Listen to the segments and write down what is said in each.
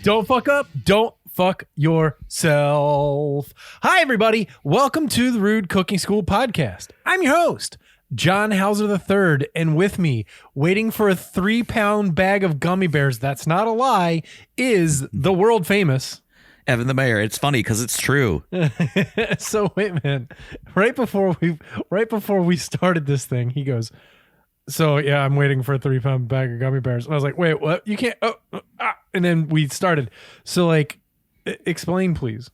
Don't fuck up. Don't fuck yourself. Hi, everybody. Welcome to the Rude Cooking School podcast. I'm your host, John Hauser III, and with me, waiting for a 3-pound bag of gummy bears, that's not a lie, is the world famous Evan the Mayor. It's funny because it's true. So wait, man. Right before we started this thing, he goes, "So yeah, I'm waiting for a 3-pound bag of gummy bears." And I was like, "Wait, what? You can't?" And then we started. So like, explain, please.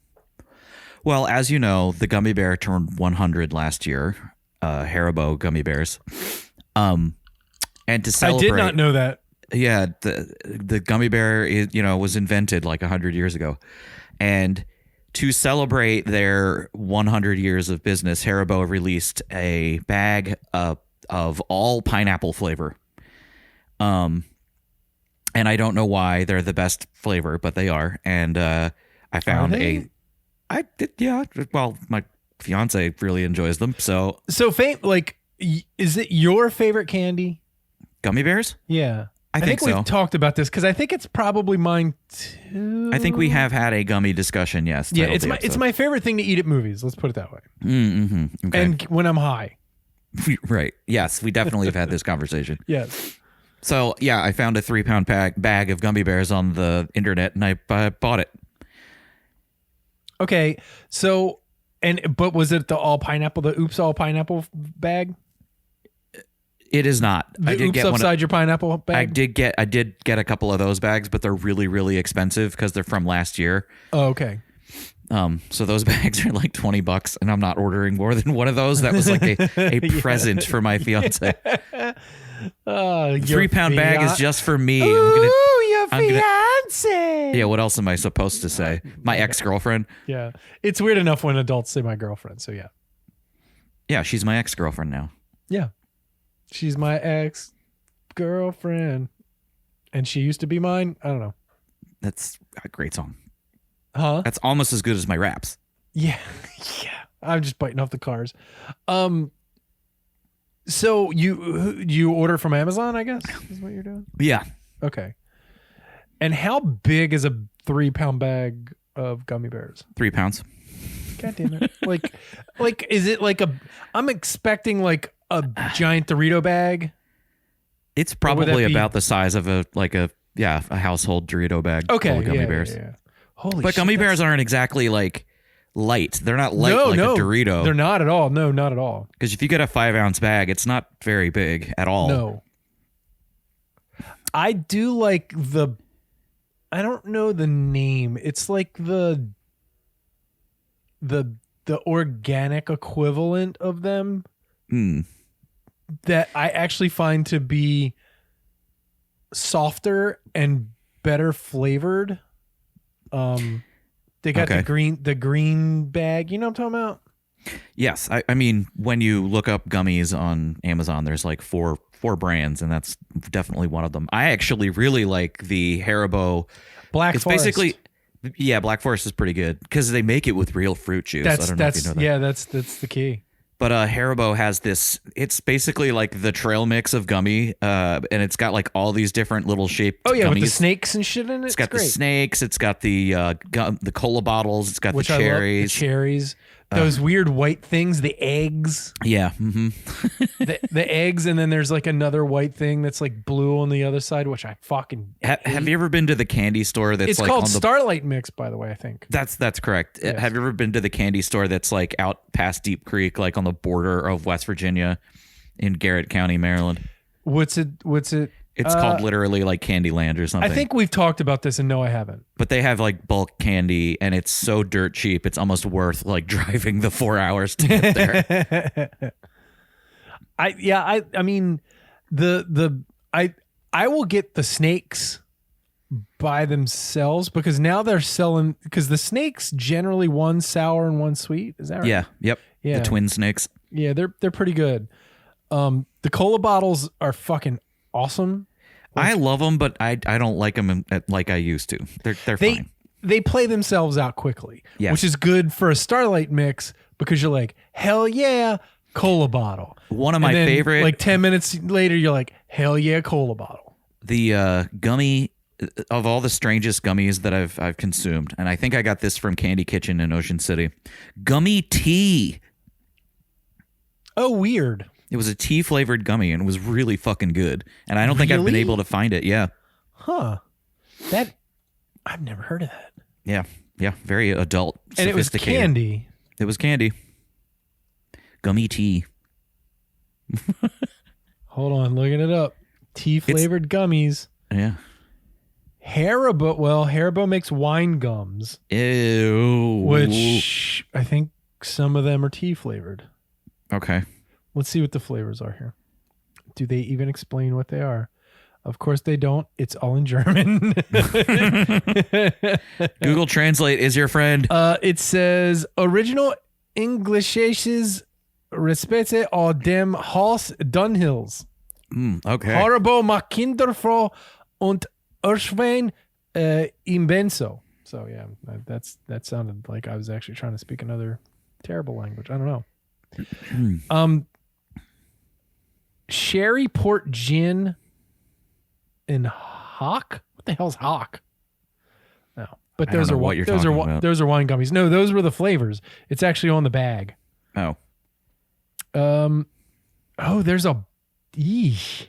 Well, as you know, the gummy bear turned 100 last year. Haribo gummy bears. And to celebrate, I did not know that. Yeah, the gummy bear was invented like 100 years ago. And to celebrate their 100 years of business, Haribo released a bag of all pineapple flavor. And I don't know why they're the best flavor, but they are. And I found well, my fiance really enjoys them. So is it your favorite candy? Gummy bears? Yeah. I think so. We've talked about this because I think it's probably mine too. I think we have had a gummy discussion. Yes. Yeah, it's my favorite thing to eat at movies. Let's put it that way. Mm-hmm. Okay. And when I'm high. Right. Yes, we definitely have had this conversation. Yes. So yeah, I found a 3-pound bag of gummy bears on the internet, and I bought it. Okay. So, but was it the all pineapple, the Oops All Pineapple bag? It is not. I did get upside your pineapple bag. I did get a couple of those bags, but they're really, really expensive because they're from last year. Oh, okay. So those bags are like $20, and I'm not ordering more than one of those. That was like a present for my fiance. 3-pound bag is just for me. Your fiance. Yeah, what else am I supposed to say? My ex-girlfriend? Yeah. It's weird enough when adults say my girlfriend, so yeah. Yeah, she's my ex-girlfriend now. Yeah. She's my ex-girlfriend. And she used to be mine. I don't know. That's a great song. Huh? That's almost as good as my raps. Yeah. Yeah. I'm just biting off the cars. So you order from Amazon, I guess, is what you're doing? Yeah. Okay. And how big is a 3-pound bag of gummy bears? 3 pounds. God damn it. Like is it like I'm expecting like a giant Dorito bag? It's probably about the size of a household Dorito bag full of gummy bears. Yeah. Holy but shit, gummy bears aren't exactly like light. They're not light a Dorito. They're not at all. No, not at all. Because if you get a 5-ounce bag, it's not very big at all. No. I do like I don't know the name. It's like the organic equivalent of them that I actually find to be softer and better flavored. They got the green bag. You know what I'm talking about? Yes. I mean, when you look up gummies on Amazon, there's like four brands, and that's definitely one of them. I actually really like the Haribo Black Forest. Basically, yeah, Black Forest is pretty good because they make it with real fruit juice. I don't know if you know that. Yeah, that's the key. But Haribo has this. It's basically like the trail mix of gummy, and it's got like all these different little shaped. Oh yeah, gummies. with the snakes and shit in it. It's got the snakes. It's got the cola bottles. It's got the cherries. The cherries. Those weird white things, the eggs. Yeah. Mm-hmm. the eggs, and then there's like another white thing that's like blue on the other side, which I fucking hate. Have you ever been to the candy store that's it's like called on the Starlight Mix, by the way, I think. That's correct. Yes. Have you ever been to the candy store that's like out past Deep Creek, like on the border of West Virginia in Garrett County, Maryland? What's it? It's called literally like Candyland or something. I think we've talked about this, and no, I haven't. But they have like bulk candy, and it's so dirt cheap. It's almost worth like driving the 4 hours to get there. I mean, I will get the snakes by themselves because now they're selling, because the snakes generally one sour and one sweet. Is that right? Yeah. Yep. Yeah. The twin snakes. Yeah, they're pretty good. The cola bottles are fucking awesome. I love them, but I don't like them like I used to. They're fine. They play themselves out quickly, yes. Which is good for a Starlight Mix because you're like, hell yeah, cola bottle. One of my favorite. Like 10 minutes later, you're like, hell yeah, cola bottle. The gummy of all the strangest gummies that I've consumed, and I think I got this from Candy Kitchen in Ocean City. Gummy tea. Oh, weird. It was a tea flavored gummy and it was really fucking good. And I don't think I've been able to find it. Yeah. Huh. That I've never heard of that. Yeah. Yeah. Very adult. And it was candy. It was candy. Gummy tea. Hold on, looking it up. Tea flavored gummies. Yeah. Haribo makes wine gums. Ew. Which I think some of them are tea flavored. Okay. Let's see what the flavors are here. Do they even explain what they are? Of course they don't. It's all in German. Google Translate is your friend. It says original Englisches Respete au dem Haus Dunhills. Okay. Haribo macht Kinderfroh und Erschwein im Benzo. So yeah, that sounded like I was actually trying to speak another terrible language. I don't know. Sherry port gin and hock. What the hell's hock? No, but those are wine gummies. No, those were the flavors. It's actually on the bag. Oh. Oh, there's a. Eesh.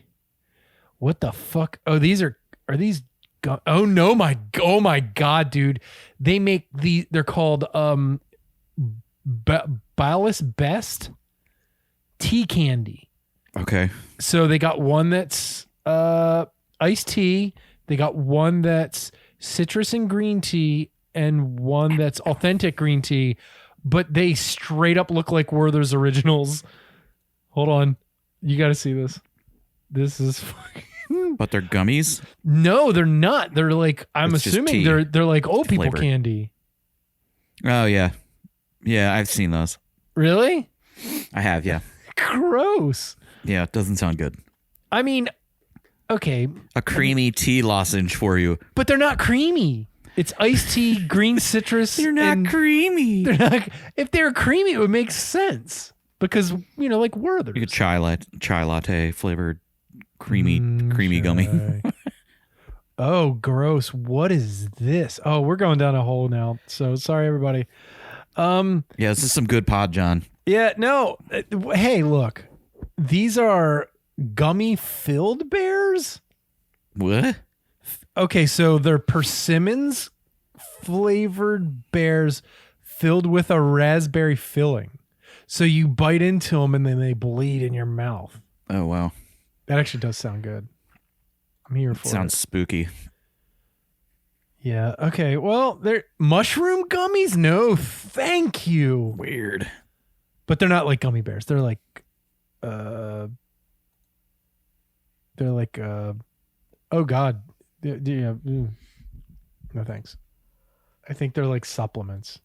What the fuck? Oh, are these? Oh no, oh my god, dude! They make they're called Ballast Best tea candy. Okay. So they got one that's iced tea. They got one that's citrus and green tea, and one that's authentic green tea. But they straight up look like Werther's Originals. Hold on, you got to see this. This is fucking. But they're gummies? No, they're not. They're like I'm assuming they're like old people flavored candy. Oh yeah, yeah. I've seen those. Really? I have. Yeah. Gross. Yeah, it doesn't sound good. I mean, okay. A creamy tea lozenge for you. But they're not creamy. It's iced tea, green citrus. They're not creamy. They're not, if they were creamy, it would make sense. Because, like Werther's. You could chai latte flavored creamy gummy. Oh, gross. What is this? Oh, we're going down a hole now. So sorry, everybody. Yeah, this is some good pod, John. Yeah, no. Hey, look. These are gummy filled bears? What? Okay, so they're persimmons flavored bears filled with a raspberry filling. So you bite into them and then they bleed in your mouth. Oh, wow. That actually does sound good. I'm here for it. Sounds spooky. Yeah, okay. Well, they're mushroom gummies? No, thank you. Weird. But they're not like gummy bears. They're like oh God. Yeah. No thanks. I think they're like supplements.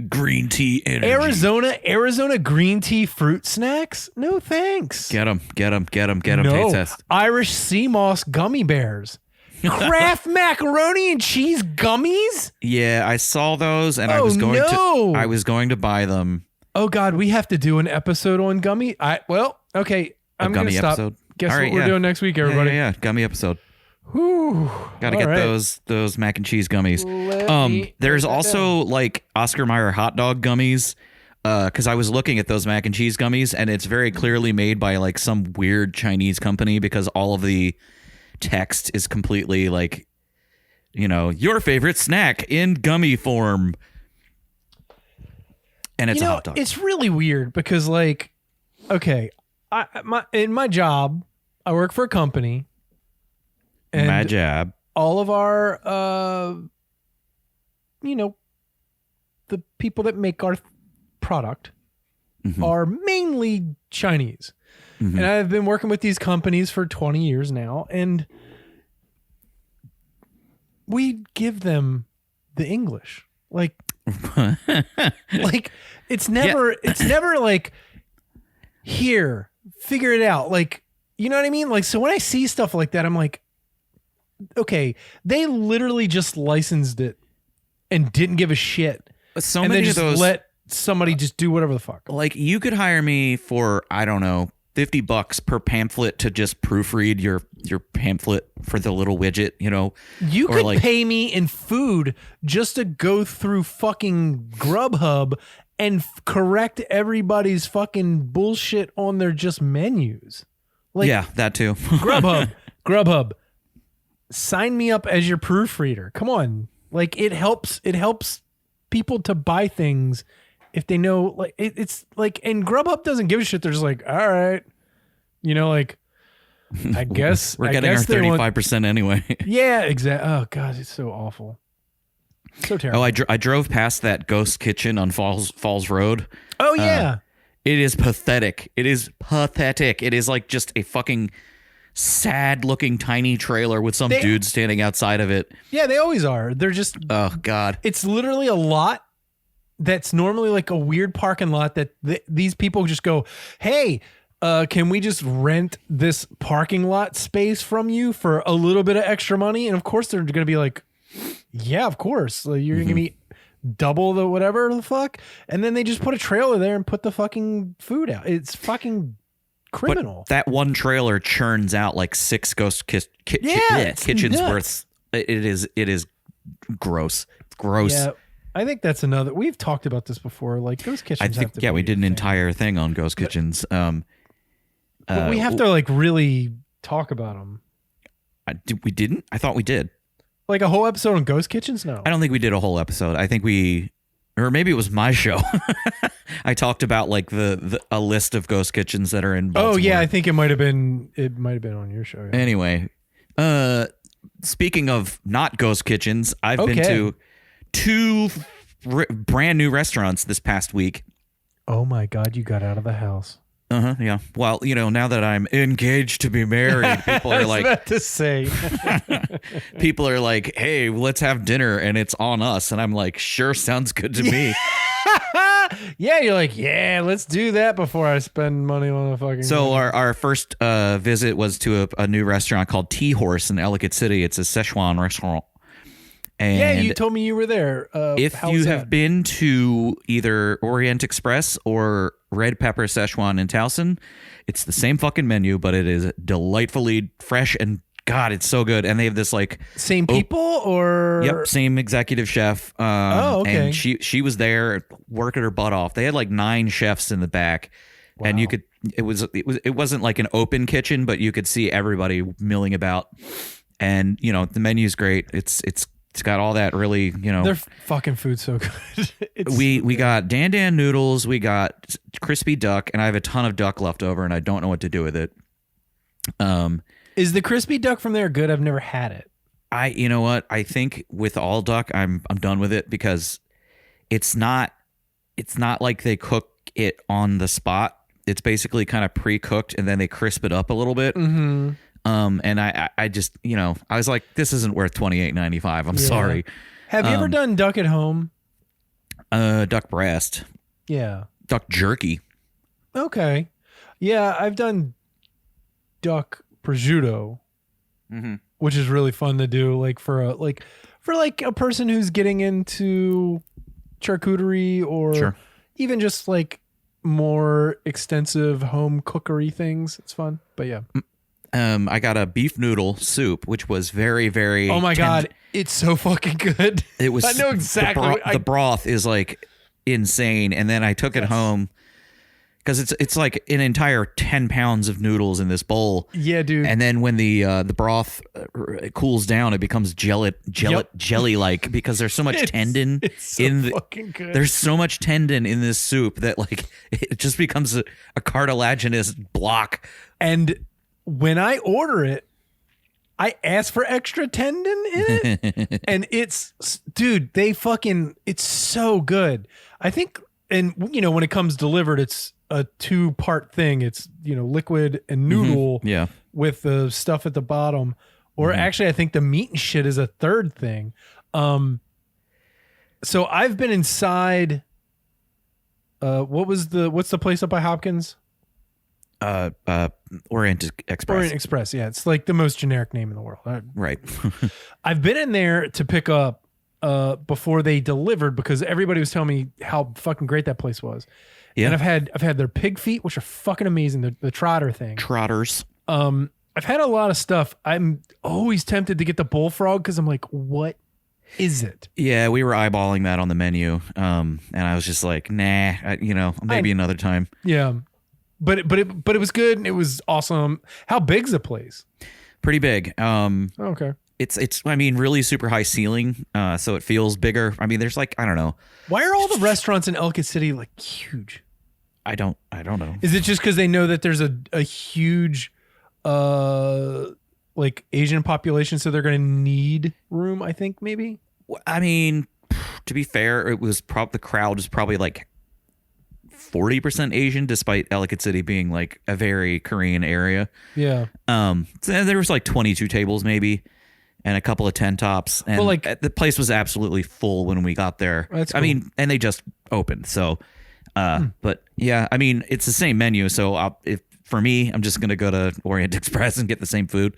Green tea energy. Arizona green tea fruit snacks? No thanks. Get them. No. Taste test. Irish sea moss gummy bears. Kraft macaroni and cheese gummies? Yeah, I saw those and I was going to buy them. Oh God, we have to do an episode on gummy. Okay. I'm going to stop. Episode? Guess what we're doing next week, everybody? Yeah. Gummy episode. Whew. Got to get those mac and cheese gummies. There's also like Oscar Mayer hot dog gummies. Because I was looking at those mac and cheese gummies, and it's very clearly made by like some weird Chinese company because all of the text is completely like, your favorite snack in gummy form. And it's a hot dog. It's really weird because like, okay, in my job, I work for a company. And my job. All of our, the people that make our product are mainly Chinese. Mm-hmm. And I've been working with these companies for 20 years now. And we give them the English. Like, it's never like, here, figure it out. Like, you know what I mean? Like, so when I see stuff like that, I'm like, okay, they literally just licensed it and didn't give a shit. So and many then of just those, let somebody just do whatever the fuck. Like, you could hire me for, I don't know, $50 per pamphlet to just proofread your pamphlet for the little widget, you know. You Or could like, pay me in food just to go through fucking Grubhub and correct everybody's fucking bullshit on their just menus. Like, yeah, that too. Grubhub, sign me up as your proofreader. Come on. Like, it helps people to buy things if they know, like, it's like, and Grubhub doesn't give a shit. They're just like, all right, you know, like, I guess we're getting our 35% anyway. Yeah, exactly. Oh God, it's so awful. So terrible. Oh, I drove past that ghost kitchen on Falls Road. Oh yeah. It is pathetic. It is pathetic. It is like just a fucking sad looking tiny trailer with some dude standing outside of it. Yeah, they always are. They're just, oh God. It's literally a lot that's normally like a weird parking lot that these people just go, hey, can we just rent this parking lot space from you for a little bit of extra money? And of course they're going to be like, yeah, of course. Like, you're going to give me double the whatever the fuck. And then they just put a trailer there and put the fucking food out. It's fucking criminal. But that one trailer churns out like 6 ghost kitchens worth. It is gross. It's gross. Yeah. I think that's another. We've talked about this before. Like, ghost kitchens. We did an entire thing on ghost kitchens. But we have to like really talk about them. We didn't. I thought we did. Like a whole episode on ghost kitchens? No, I don't think we did a whole episode. I think or maybe it was my show. I talked about like a list of ghost kitchens that are in Baltimore. Oh yeah, I think it might have been on your show. Yeah. Anyway, speaking of not ghost kitchens, I've been to 2 brand new restaurants this past week. Oh my God, you got out of the house. Yeah. Well, you know, now that I'm engaged to be married, people are like, about to say, people are like, hey, let's have dinner and it's on us. And I'm like, sure, sounds good to me. Yeah, you're like, yeah, let's do that before I spend money on a fucking. So our first visit was to a new restaurant called Tea Horse in Ellicott City. It's a Szechuan restaurant. And yeah, you told me you were there. If you have been to either Orient Express or Red Pepper Szechuan in Towson, it's the same fucking menu, but it is delightfully fresh and God, it's so good. And they have this like same people or yep, same executive chef. Okay. And she was there working her butt off. They had like 9 chefs in the back, and you could it wasn't like an open kitchen, but you could see everybody milling about. And you know the menu's great. It's got all that really, you know. Their fucking food's so good. We got Dan noodles, we got crispy duck, and I have a ton of duck left over, and I don't know what to do with it. Is the crispy duck from there good? I've never had it. You know what? I think with all duck, I'm done with it because it's not like they cook it on the spot. It's basically kind of pre-cooked, and then they crisp it up a little bit. Mm-hmm. And I just, you know, I was like, this isn't worth $28.95. I'm sorry. Have you ever done duck at home? Duck breast. Yeah. Duck jerky. Okay. Yeah, I've done duck prosciutto, which is really fun to do. Like for a person who's getting into charcuterie or even just like more extensive home cookery things. It's fun. But yeah. I got a beef noodle soup, which was very, very. Oh my God, it's so fucking good. It was. I know exactly. The broth is like insane, and then I took it home because it's like an entire 10 pounds of noodles in this bowl. Yeah, dude. And then when the broth cools down, it becomes jelly like because there's so much tendon fucking good. There's so much tendon in this soup that like it just becomes a cartilaginous block. And when I order it, I ask for extra tendon in it. And it's, dude, it's so good. I think, and you know, when it comes delivered, it's a 2-part thing. It's, you know, liquid and noodle with the stuff at the bottom. Or actually, I think the meat and shit is a 3rd thing. So I've been inside, what's the place up by Hopkins? Orient Express. Orient Express, yeah. It's like the most generic name in the world. Right. I've been in there to pick up before they delivered because everybody was telling me how fucking great that place was. Yeah. And I've had their pig feet, which are fucking amazing. The trotter thing. Trotters. I've had a lot of stuff. I'm always tempted to get the bullfrog because I'm like, what is it? Yeah, we were eyeballing that on the menu. And I was just like, nah, maybe another time. Yeah. But it was good and it was awesome. How big's the place? Pretty big. Okay. It's really super high ceiling, so it feels bigger. I mean, there's like, I don't know. Why are all the restaurants in Ellicott City like huge? I don't know. Is it just because they know that there's a huge like Asian population, so they're going to need room? I think maybe. I mean, to be fair, it was the crowd was probably like 40% Asian, despite Ellicott City being like a very Korean area. Yeah. So there was like 22 tables maybe, and a couple of tent tops, and the place was absolutely full when we got there. That's cool. I mean, and they just opened, so. But yeah, I mean, it's the same menu, so for me, I'm just gonna go to Orient Express and get the same food.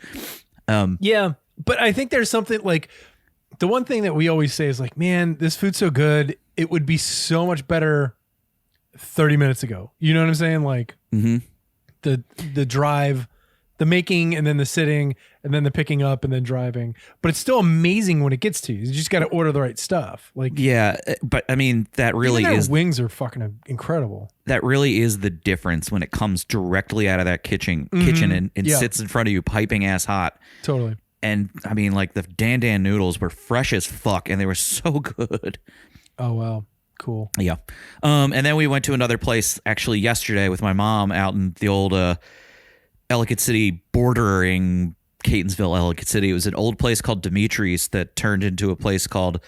Yeah, but I think there's something like the one thing that we always say is like, man, this food's so good, it would be so much better 30 minutes ago. You know what I'm saying? Like the drive, the making, and then the sitting, and then the picking up, and then driving. But it's still amazing when it gets to you. You just got to order the right stuff. Like, yeah, but I mean, that really is wings are fucking incredible. That really is the difference when it comes directly out of that kitchen and sits in front of you, piping ass hot. Totally. And I mean, like the Dan Dan noodles were fresh as fuck, and they were so good. Oh wow. Cool. Yeah. And then we went to another place actually yesterday with my mom out in the old Ellicott City, bordering Catonsville, Ellicott City. It was an old place called Dimitri's that turned into a place called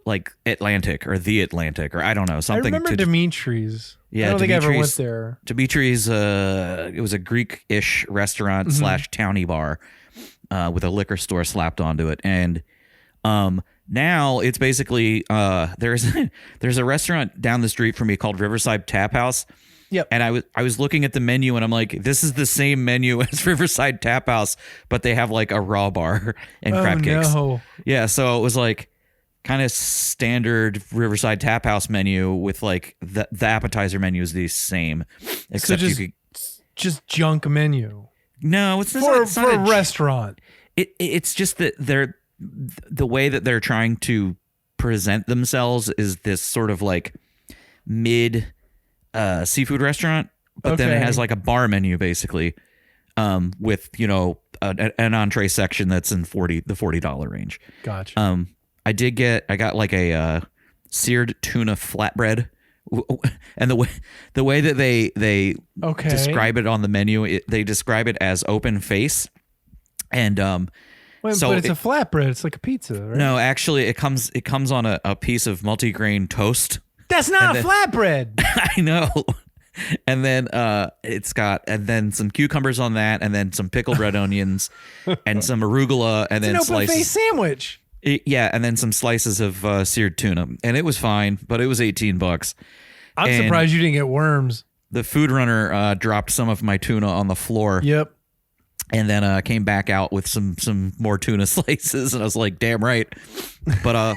like Atlantic or the Atlantic, or I don't know, something. I remember Dimitri's. Yeah, I don't think I ever went there. Dimitri's, it was a Greek-ish restaurant slash towny bar with a liquor store slapped onto it. And now it's basically there's a restaurant down the street from me called Riverside Tap House. Yep. And I was looking at the menu and I'm like, this is the same menu as Riverside Tap House, but they have like a raw bar and crab cakes. No. Yeah, so it was like kind of standard Riverside Tap House menu with like the appetizer menu is the same, except so just junk menu. No, it's for not a restaurant. It's just that the way that they're trying to present themselves is this sort of like mid seafood restaurant, but then it has like a bar menu basically, with an entree section that's in the $40 range. Gotcha. I got like a seared tuna flatbread, and the way that they describe it on the menu, they describe it as open face, and but it's a flatbread. It's like a pizza, right? No, actually, it comes on a piece of multigrain toast. That's not a flatbread. I know. And then it's got some cucumbers on that, and then some pickled red onions, and some arugula, and then it's an open slices. face sandwich. And then some slices of seared tuna, and it was fine, but it was $18. I'm surprised you didn't get worms. The food runner dropped some of my tuna on the floor. Yep. And then came back out with some more tuna slices, and I was like, "Damn right." But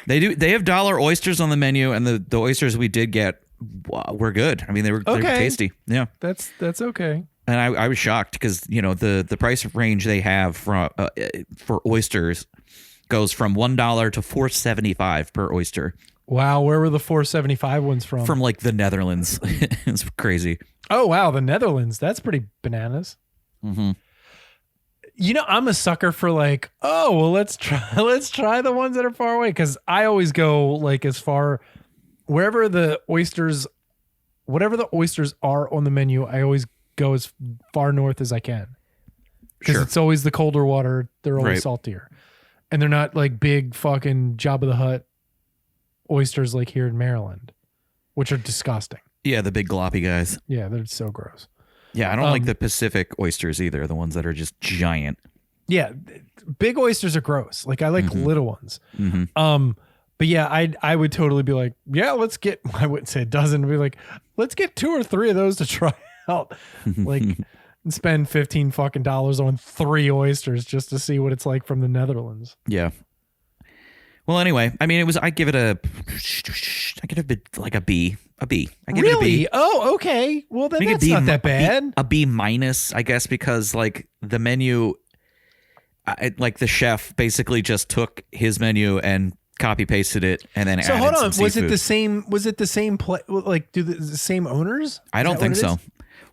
they have dollar oysters on the menu, and the oysters we did get were good. I mean, they were tasty. Yeah, that's okay. And I was shocked because the price range they have for oysters goes from $1 to $4.75 per oyster. Wow, where were the $4.75 ones from? From like the Netherlands. It's crazy. Oh wow, the Netherlands. That's pretty bananas. Mm-hmm. I'm a sucker for like, oh well, let's try the ones that are far away, because I always go like as far whatever the oysters are on the menu. I always go as far north as I can, because it's always the colder water. They're always saltier, and they're not like big fucking Jabba the Hutt oysters like here in Maryland, which are disgusting. Yeah, the big gloppy guys. Yeah, they're so gross. Yeah, I don't like the Pacific oysters either, the ones that are just giant. Yeah, big oysters are gross. Like I like little ones. Mm-hmm. But yeah, I would totally be like, yeah, let's get, I wouldn't say a dozen, but be like, let's get 2 or 3 of those to try out. Like and spend $15 fucking on 3 oysters just to see what it's like from the Netherlands. Yeah. Well, anyway, I mean, I give it a bit like a B. A B. I give it a Really? B. Oh, okay. Well, then I think that's not that bad. A B minus, I guess, because like the menu, like the chef basically just took his menu and copy pasted it and then So added hold on, some was seafood. it the same like do the same owners? I don't think so.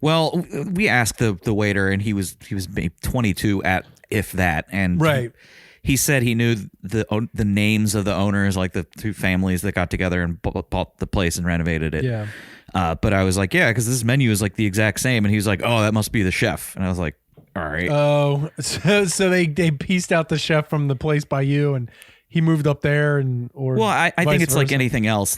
Well, we asked the waiter, and he was maybe 22 at if that, and Right. He said he knew the names of the owners, like the two families that got together and bought the place and renovated it. Yeah. But I was like, yeah, because this menu is like the exact same, and he was like, oh, that must be the chef, and I was like, all right. Oh, so they pieced out the chef from the place by you, and he moved up there, Well, I think it's versa. like anything else.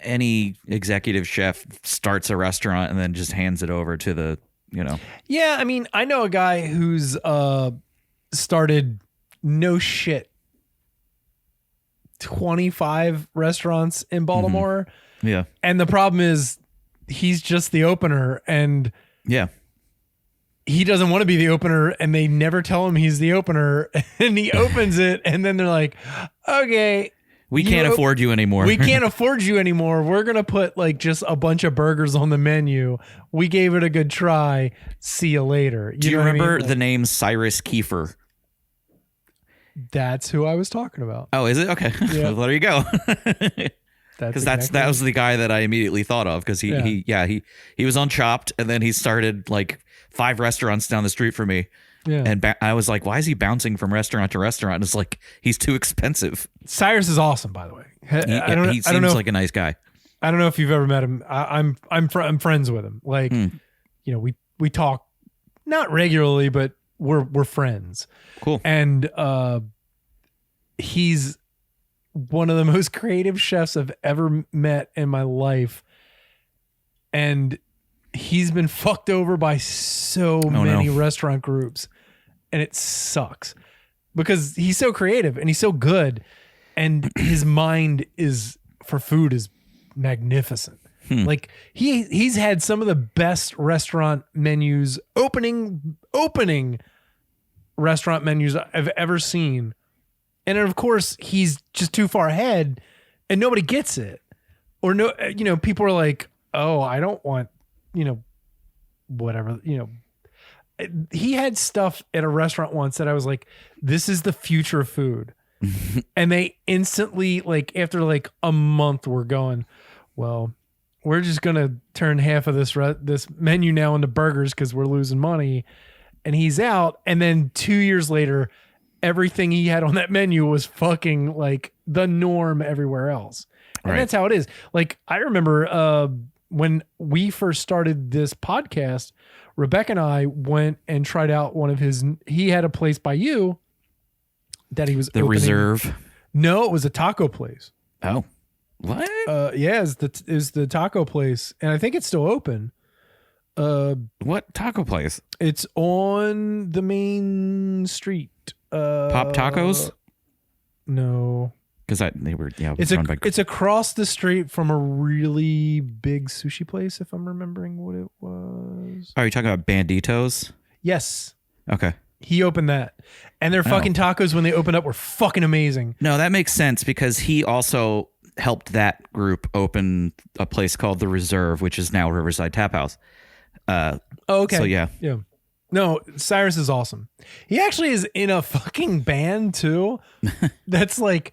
Any executive chef starts a restaurant and then just hands it over to the, Yeah, I mean, I know a guy who's started no shit 25 restaurants in Baltimore. Yeah. And the problem is he's just the opener, and Yeah. he doesn't want to be the opener, and they never tell him he's the opener, and he opens it, and then they're like, okay, We can't afford you anymore. we can't afford you anymore. We're going to put like just a bunch of burgers on the menu. We gave it a good try. See you later. Do you know what I remember mean? the name Cyrus Kiefer? That's who I was talking about. Oh, is it? Okay. Yeah. Well, there you go. Because That was the guy that I immediately thought of, because he was on Chopped, and then he started like 5 restaurants down the street from me. Yeah. And I was like, why is he bouncing from restaurant to restaurant? It's like, he's too expensive. Cyrus is awesome, by the way. He seems like a nice guy. I don't know if you've ever met him. I'm friends with him. Like, we talk not regularly, but we're friends. Cool. And he's one of the most creative chefs I've ever met in my life. And he's been fucked over by so many restaurant groups, and it sucks because he's so creative and he's so good, and his mind for food is magnificent. Like he's had some of the best restaurant menus, opening restaurant menus I've ever seen. And of course he's just too far ahead and nobody gets it. Or people are like, oh, I don't want, whatever, he had stuff at a restaurant once that I was like, this is the future of food. And they instantly, like, after like a month, were going, well, we're just going to turn half of this menu now into burgers because we're losing money. And he's out. And then 2 years later, everything he had on that menu was fucking like the norm everywhere else. And that's how it is. Like, I remember when we first started this podcast, Rebecca and I went and tried out he had a place by you that he was The opening. Reserve. No, it was a taco place. Oh, what? Yeah, it was the taco place, and I think it's still open. What taco place? It's on the main street. Pop Tacos? No. Because they were, It's across the street from a really big sushi place, if I'm remembering what it was. Are you talking about Banditos? Yes. Okay. He opened that. And their fucking tacos when they opened up were fucking amazing. No, that makes sense because he also helped that group open a place called The Reserve, which is now Riverside Tap House. Okay. So, yeah. Yeah. No, Cyrus is awesome. He actually is in a fucking band too. That's like,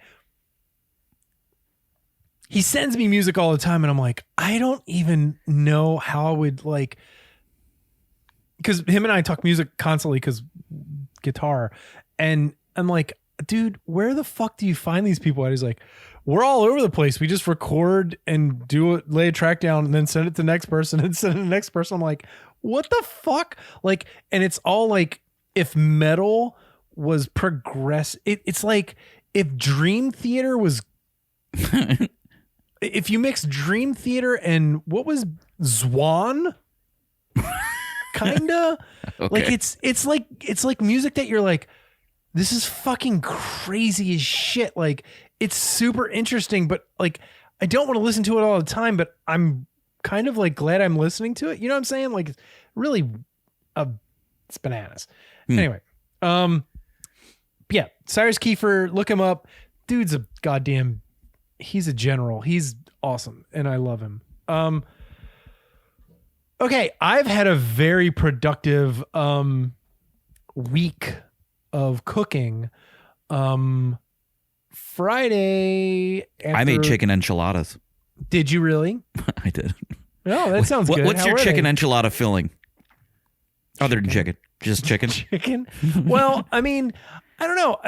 he sends me music all the time and I'm like, I don't even know how I would like, because him and I talk music constantly because guitar, and I'm like, dude, where the fuck do you find these people at? He's like, we're all over the place. We just record and lay a track down and then send it to the next person and send it to the next person. I'm like, what the fuck? Like, and it's all like, if metal was it's like if Dream Theater was, if you mix Dream Theater and what was Zwan, kinda like it's like music that you're like, this is fucking crazy as shit. Like, it's super interesting, but like, I don't want to listen to it all the time, but I'm kind of like glad I'm listening to it. You know what I'm saying? Like, really, it's bananas. Anyway, yeah, Cyrus Kiefer, look him up. Dude's he's a general. He's awesome, and I love him. Okay, I've had a very productive week of cooking. Friday after, I made chicken enchiladas. Did you really? I did. Oh, that sounds good. What's How your were chicken they? enchilada filling? Other than chicken. Just chicken? Chicken? Well, I mean, I don't know.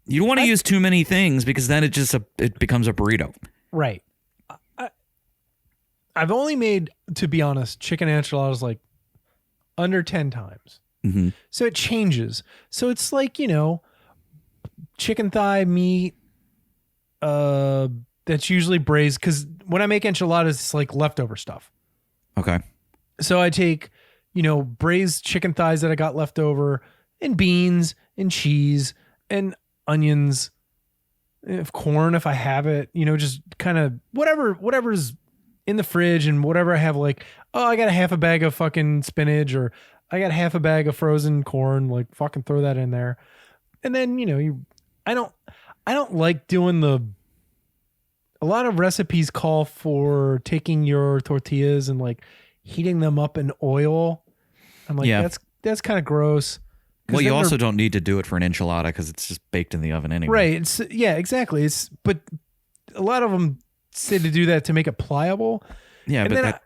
You don't want to use too many things because then it becomes a burrito. Right. I've only made, to be honest, chicken enchiladas like under 10 times. Mm-hmm. So it changes. So it's like, chicken thigh meat that's usually braised, because when I make enchiladas, it's like leftover stuff. Okay. So I take, braised chicken thighs that I got left over, and beans and cheese and onions, if corn, if I have it, just kind of whatever's in the fridge, and whatever I have, like, oh, I got a half a bag of fucking spinach, or I got half a bag of frozen corn, like fucking throw that in there. And then, I don't like doing a lot of recipes call for taking your tortillas and like heating them up in oil. I'm like, that's kind of gross. Well, you also don't need to do it for an enchilada because it's just baked in the oven anyway. Right. Yeah, exactly. But a lot of them say to do that to make it pliable. Yeah, and but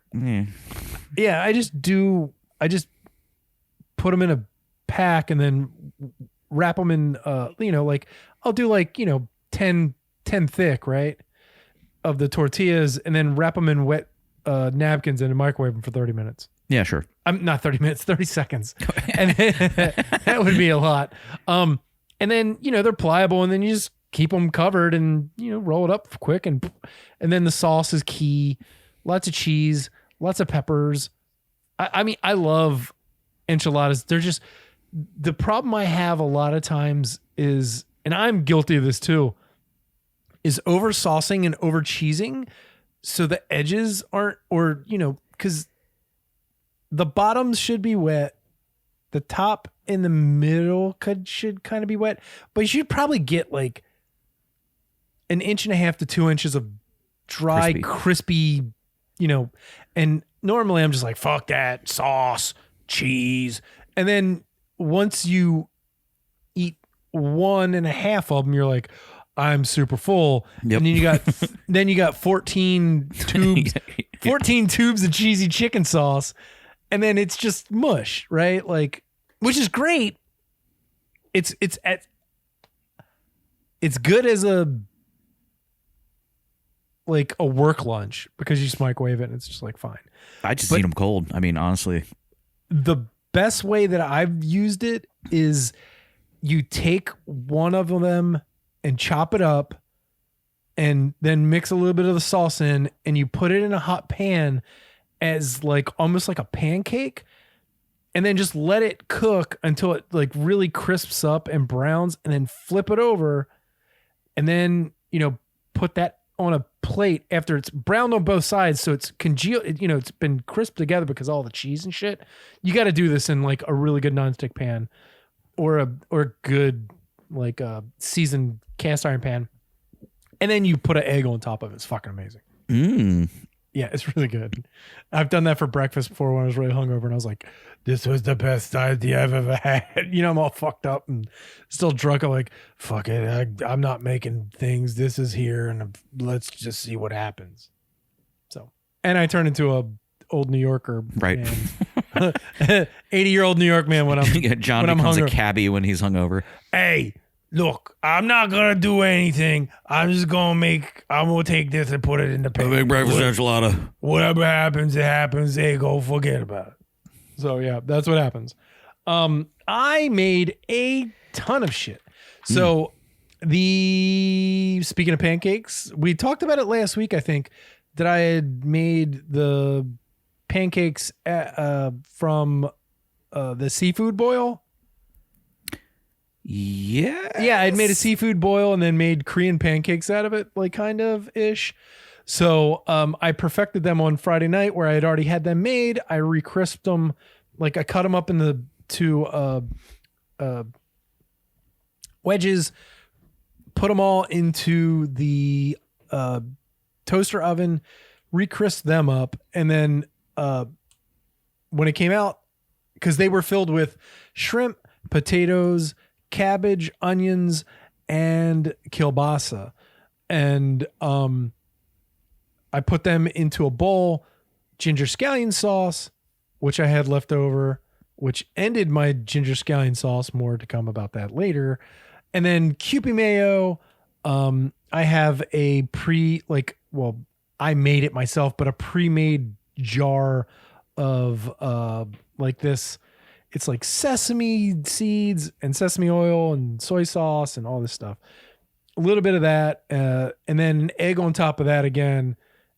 yeah, I just put them in a pack and then wrap them in, like I'll do like, 10 thick, right, of the tortillas, and then wrap them in wet napkins and microwave them for 30 minutes. Yeah, sure. I'm not 30 minutes, 30 seconds. And that would be a lot. And then, they're pliable, and then you just keep them covered and, roll it up quick. And then the sauce is key. Lots of cheese, lots of peppers. I mean, I love enchiladas. They're just, the problem I have a lot of times is, and I'm guilty of this too, is over saucing and over cheesing. So the edges aren't, or, because the bottoms should be wet. The top in the middle should kind of be wet, but you should probably get like 1.5 to 2 inches of dry, crispy, and normally I'm just like, fuck that, sauce, cheese. And then once you eat 1.5 of them, you're like, I'm super full. Yep. And then you got 14 tubes, 14 tubes of cheesy chicken sauce. And then it's just mush, right? Like, which is great. It's good as a work lunch because you just microwave it and it's just like fine. I just eat them cold. I mean, honestly, the best way that I've used it is you take one of them and chop it up and then mix a little bit of the sauce in, and you put it in a hot pan as like almost like a pancake, and then just let it cook until it like really crisps up and browns, and then flip it over, and then put that on a plate after it's browned on both sides, so it's congealed, it's been crisped together because of all the cheese and shit. You got to do this in like a really good nonstick pan or a good like a seasoned cast iron pan, and then you put an egg on top of it. It's fucking amazing. Yeah, it's really good. I've done that for breakfast before when I was really hungover, and I was like, this was the best idea I've ever had. I'm all fucked up and still drunk. I'm like, fuck it. I'm not making things. This is here, and let's just see what happens. So, and I turn into a old New Yorker. Right. 80-year-old New York man when I'm John when becomes I'm a cabbie when he's hungover. Hey, look, I'm not going to do anything. I'm going to take this and put it in the pan. Big breakfast enchilada. Whatever happens, it happens. There you go. Forget about it. So, yeah, that's what happens. I made a ton of shit. So, speaking of pancakes, we talked about it last week, I think, that I had made the pancakes from the seafood boil. Yeah, I'd made a seafood boil and then made Korean pancakes out of it, like kind of ish. So I perfected them on Friday night where I had already had them made. I re-crisped them, like I cut them up in the two wedges, put them all into the toaster oven, recrisp them up, and then when it came out, because they were filled with shrimp, potatoes, cabbage, onions, and kielbasa, and I put them into a bowl, ginger scallion sauce, which I had left over, which ended my ginger scallion sauce. More to come about that later. And then Kewpie mayo. I have a I made it myself, but a pre-made jar of like this. It's like sesame seeds and sesame oil and soy sauce and all this stuff. A little bit of that, and then an egg on top of that again.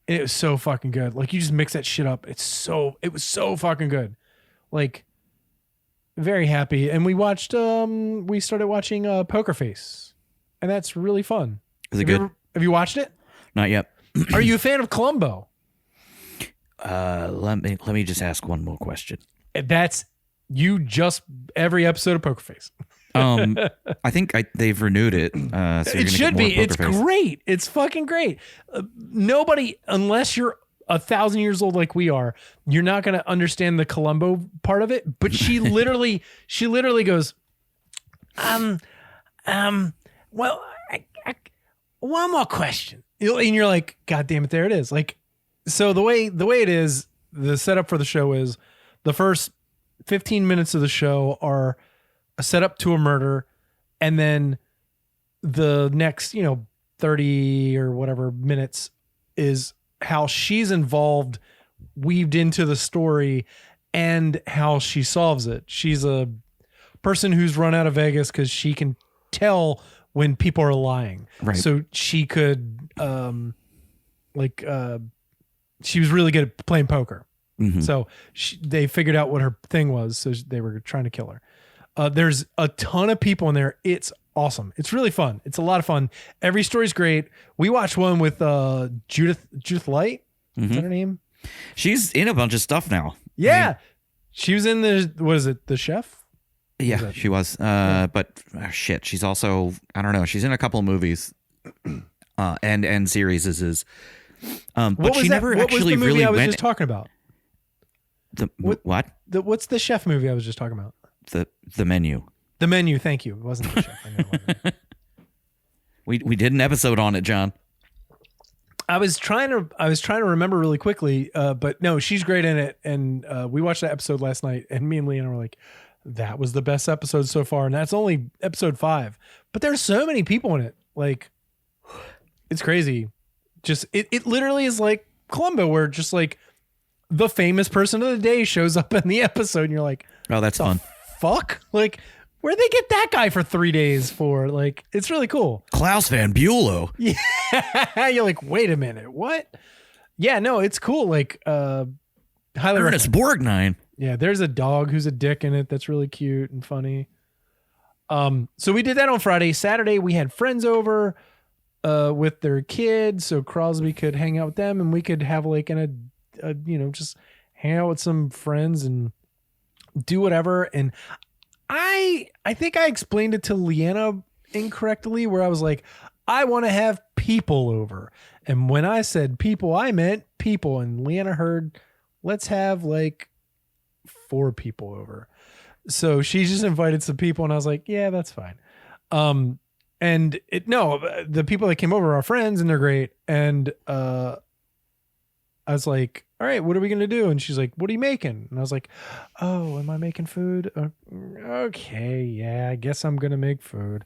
And it was so fucking good. Like, you just mix that shit up. It was so fucking good. Like, very happy. And we started watching Poker Face, and that's really fun. Is it good? Have you watched it? Not yet. Are you a fan of Columbo? Let me just ask one more question. That's every episode of Poker Face. I think they've renewed it. So it should be. It's great. It's fucking great. Nobody, unless you're 1,000 years old like we are, you're not going to understand the Columbo part of it. But she literally goes, well, one more question. And you're like, God damn it, there it is. Like, so the way it is, the setup for the show is the first 15 minutes of the show are a setup to a murder, and then the next 30 or whatever minutes is how she's involved, weaved into the story, and how she solves it. She's a person who's run out of Vegas because she can tell when people are lying. Right. So she could she was really good at playing poker. Mm-hmm. So they figured out what her thing was. So they were trying to kill her. There's a ton of people in there. It's awesome. It's really fun. It's a lot of fun. Every story's great. We watched one with Judith Light. Is that her name? She's in a bunch of stuff now. Yeah. She was in The Chef? Yeah, she was. But shit, she's also, I don't know, she's in a couple of movies and series. But she never actually really went. I was just talking about. What? What's the Chef movie I was just talking about? The Menu. The Menu, thank you. It wasn't The Chef. I know it wasn't. We did an episode on it, John. I was trying to remember really quickly, but no, she's great in it. And we watched that episode last night, and me and Leanna were like, that was the best episode so far. And that's only episode 5. But there's so many people in it. Like, it's crazy. Just it literally is like Columbo, where just like the famous person of the day shows up in the episode, and you're like, oh, that's fun. Fuck? Like, where'd they get that guy for 3 days for? Like, it's really cool. Klaus Van Bulow. Yeah. You're like, wait a minute, what? Yeah, no, it's cool. Like, highly Ernest Borgnine. Yeah, there's a dog who's a dick in it that's really cute and funny. So we did that on Friday. Saturday, we had friends over with their kids, so Crosby could hang out with them, and we could have like just hang out with some friends and do whatever. And I think I explained it to Leanna incorrectly, where I was like, I want to have people over. And when I said people, I meant people. And Leanna heard, let's have like 4 people over. So she just invited some people, and I was like, yeah, that's fine. And the people that came over are friends, and they're great. And I was like, all right, what are we going to do? And she's like, what are you making? And I was like, oh, am I making food? Okay, yeah, I guess I'm going to make food.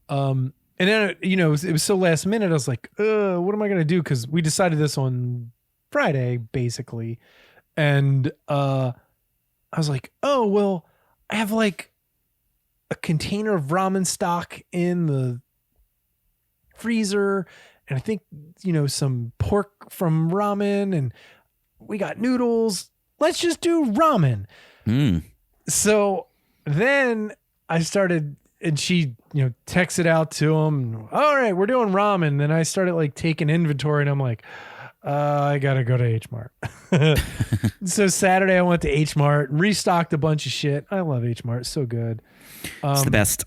And then, it was so last minute. I was like, what am I going to do? Because we decided this on Friday, basically. And I was like, oh, well, I have like a container of ramen stock in the freezer. And I think, some pork from ramen, and we got noodles. Let's just do ramen. So then I started, and she, texted out to him, all right, we're doing ramen. Then I started like taking inventory, and I'm like, I got to go to H Mart. So Saturday I went to H Mart and restocked a bunch of shit. I love H Mart. It's so good. It's the best.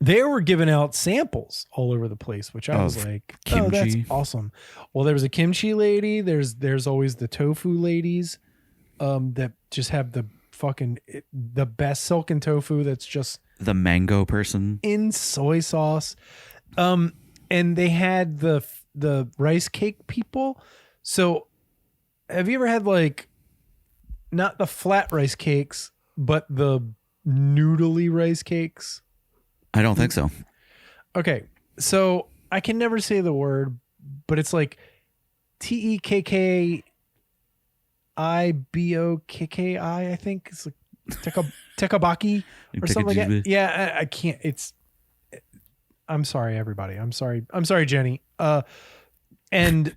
they were giving out samples all over the place, which I was like, kimchi. oh, that's awesome. Well, there was a kimchi lady. There's always the tofu ladies that just have the best silken tofu that's just the mango person in soy sauce. And they had the rice cake people. So have you ever had like not the flat rice cakes, but the noodly rice cakes? I don't think so. Okay, so I can never say the word, but it's like TEKKIBOKKI. I think it's like tekabaki or something like that. Yeah, I can't. I'm sorry, everybody. I'm sorry, Jenny. And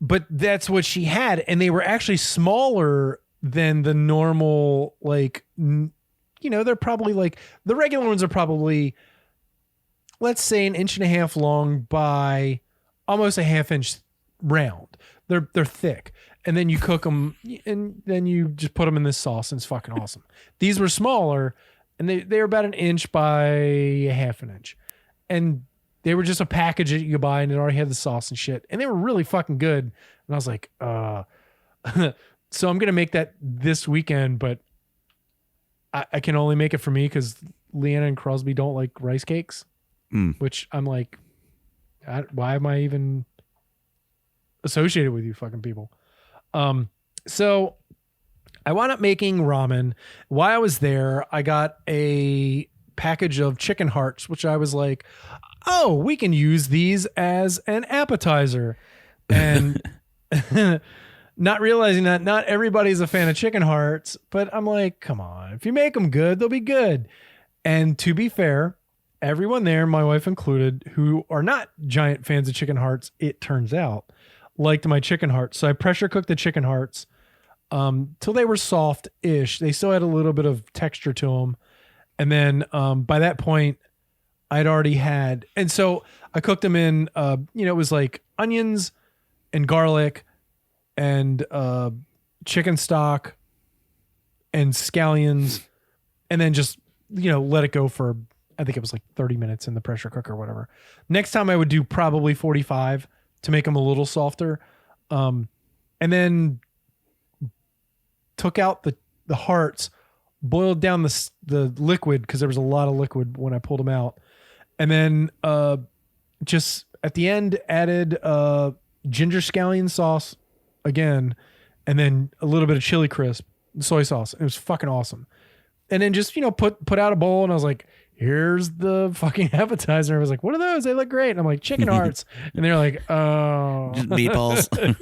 but that's what she had, and they were actually smaller than the normal, like. They're probably like the regular ones are probably, let's say, 1.5 inches long by almost a 1/2 inch round. They're thick, and then you cook them, and then you just put them in this sauce, and it's fucking awesome. These were smaller, and they were about 1 inch by 1/2 inch, and they were just a package that you could buy, and it already had the sauce and shit, and they were really fucking good. And I was like, so I'm gonna make that this weekend, but I can only make it for me because Leanna and Crosby don't like rice cakes, which I'm like, why am I even associated with you fucking people? So I wound up making ramen. While I was there, I got a package of chicken hearts, which I was like, oh, we can use these as an appetizer. And not realizing that not everybody's a fan of chicken hearts, but I'm like, come on, if you make them good, they'll be good. And to be fair, everyone there, my wife included, who are not giant fans of chicken hearts, it turns out, liked my chicken hearts. So I pressure cooked the chicken hearts till they were soft-ish. They still had a little bit of texture to them. And then by that point, I'd already had, and so I cooked them in, it was like onions and garlic and chicken stock and scallions, and then just, let it go for, I think it was like 30 minutes in the pressure cooker or whatever. Next time I would do probably 45 to make them a little softer. And then took out the hearts, boiled down the liquid because there was a lot of liquid when I pulled them out. And then just at the end added ginger scallion sauce again, and then a little bit of chili crisp, soy sauce. It was fucking awesome. And then just, put out a bowl, and I was like, here's the fucking appetizer. I was like, what are those? They look great. And I'm like, chicken hearts. And they're like, oh. Just meatballs.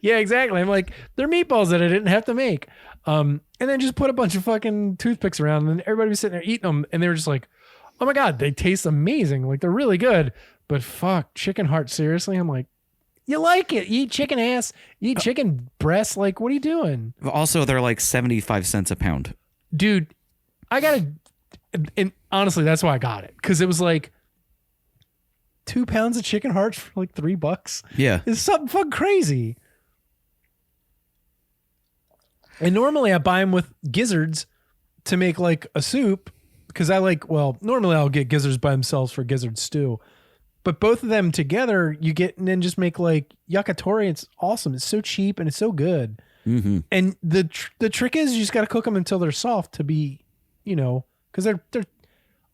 Yeah, exactly. I'm like, they're meatballs that I didn't have to make. And then just put a bunch of fucking toothpicks around, and then everybody was sitting there eating them, and they were just like, oh my God, they taste amazing. Like, they're really good. But fuck, chicken heart, seriously? I'm like, you like it. You eat chicken ass. You eat chicken breasts. Like, what are you doing? Also, they're like 75 cents a pound. Dude, I got to... And honestly, that's why I got it. Because it was like 2 pounds of chicken hearts for like $3. Yeah. It's something fucking crazy. And normally I buy them with gizzards to make like a soup. Because normally I'll get gizzards by themselves for gizzard stew. But both of them together, you get, and then just make like yakitori. It's awesome. It's so cheap and it's so good. Mm-hmm. And the trick is you just got to cook them until they're soft to be, because they're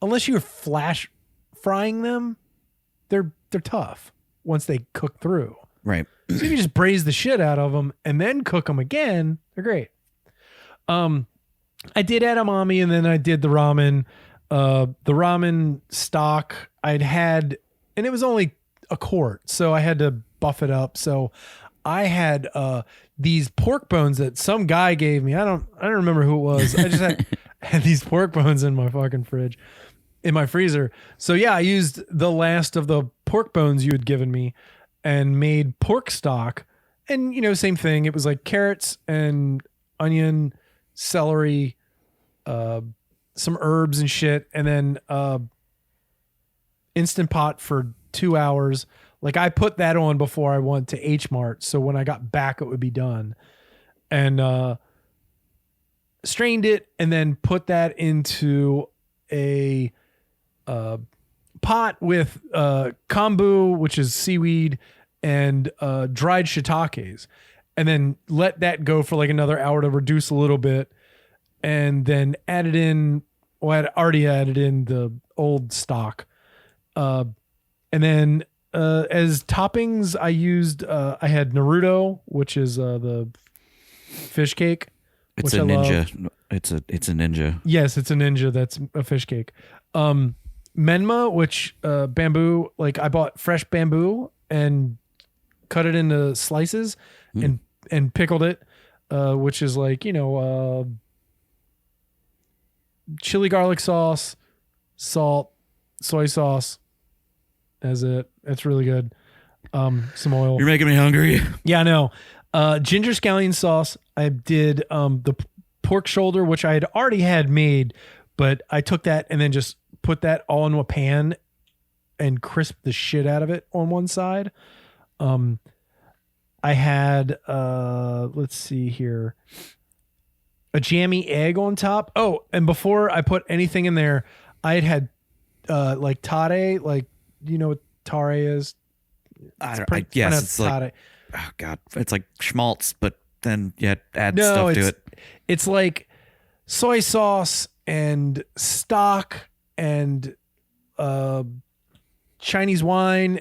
unless you're flash frying them, they're tough once they cook through. Right. So if you just braise the shit out of them and then cook them again, they're great. I did edamame, and then I did the ramen. The ramen stock I'd had, and it was only a quart, so I had to buff it up. So I had these pork bones that some guy gave me. I don't remember who it was. I just had these pork bones in my fucking fridge, in my freezer. So yeah, I used the last of the pork bones you had given me and made pork stock. And same thing. It was like carrots and onion, celery, some herbs and shit, and then Instant Pot for 2 hours. Like, I put that on before I went to H Mart, so when I got back it would be done. And strained it, and then put that into a pot with kombu, which is seaweed, and dried shiitakes, and then let that go for like another hour to reduce a little bit, and then added in. Well, I had already added in the old stock, and then as toppings, I used I had Naruto, which is the fish cake. It's a ninja. It's a ninja. Yes, it's a ninja. That's a fish cake. Menma, which bamboo. Like I bought fresh bamboo and cut it into slices and pickled it, which is like chili garlic sauce, salt, soy sauce. That's it. It's really good. Some oil. You're making me hungry. Yeah, I know. Ginger scallion sauce. I did the pork shoulder, which I had already had made, but I took that and then just put that all into a pan and crisped the shit out of it on one side. I had let's see here, a jammy egg on top. Oh, and before I put anything in there, I had like tare, like you know what tare is? Yes, it's like, oh god, it's like schmaltz, but then you add stuff to it. It's like soy sauce and stock and Chinese wine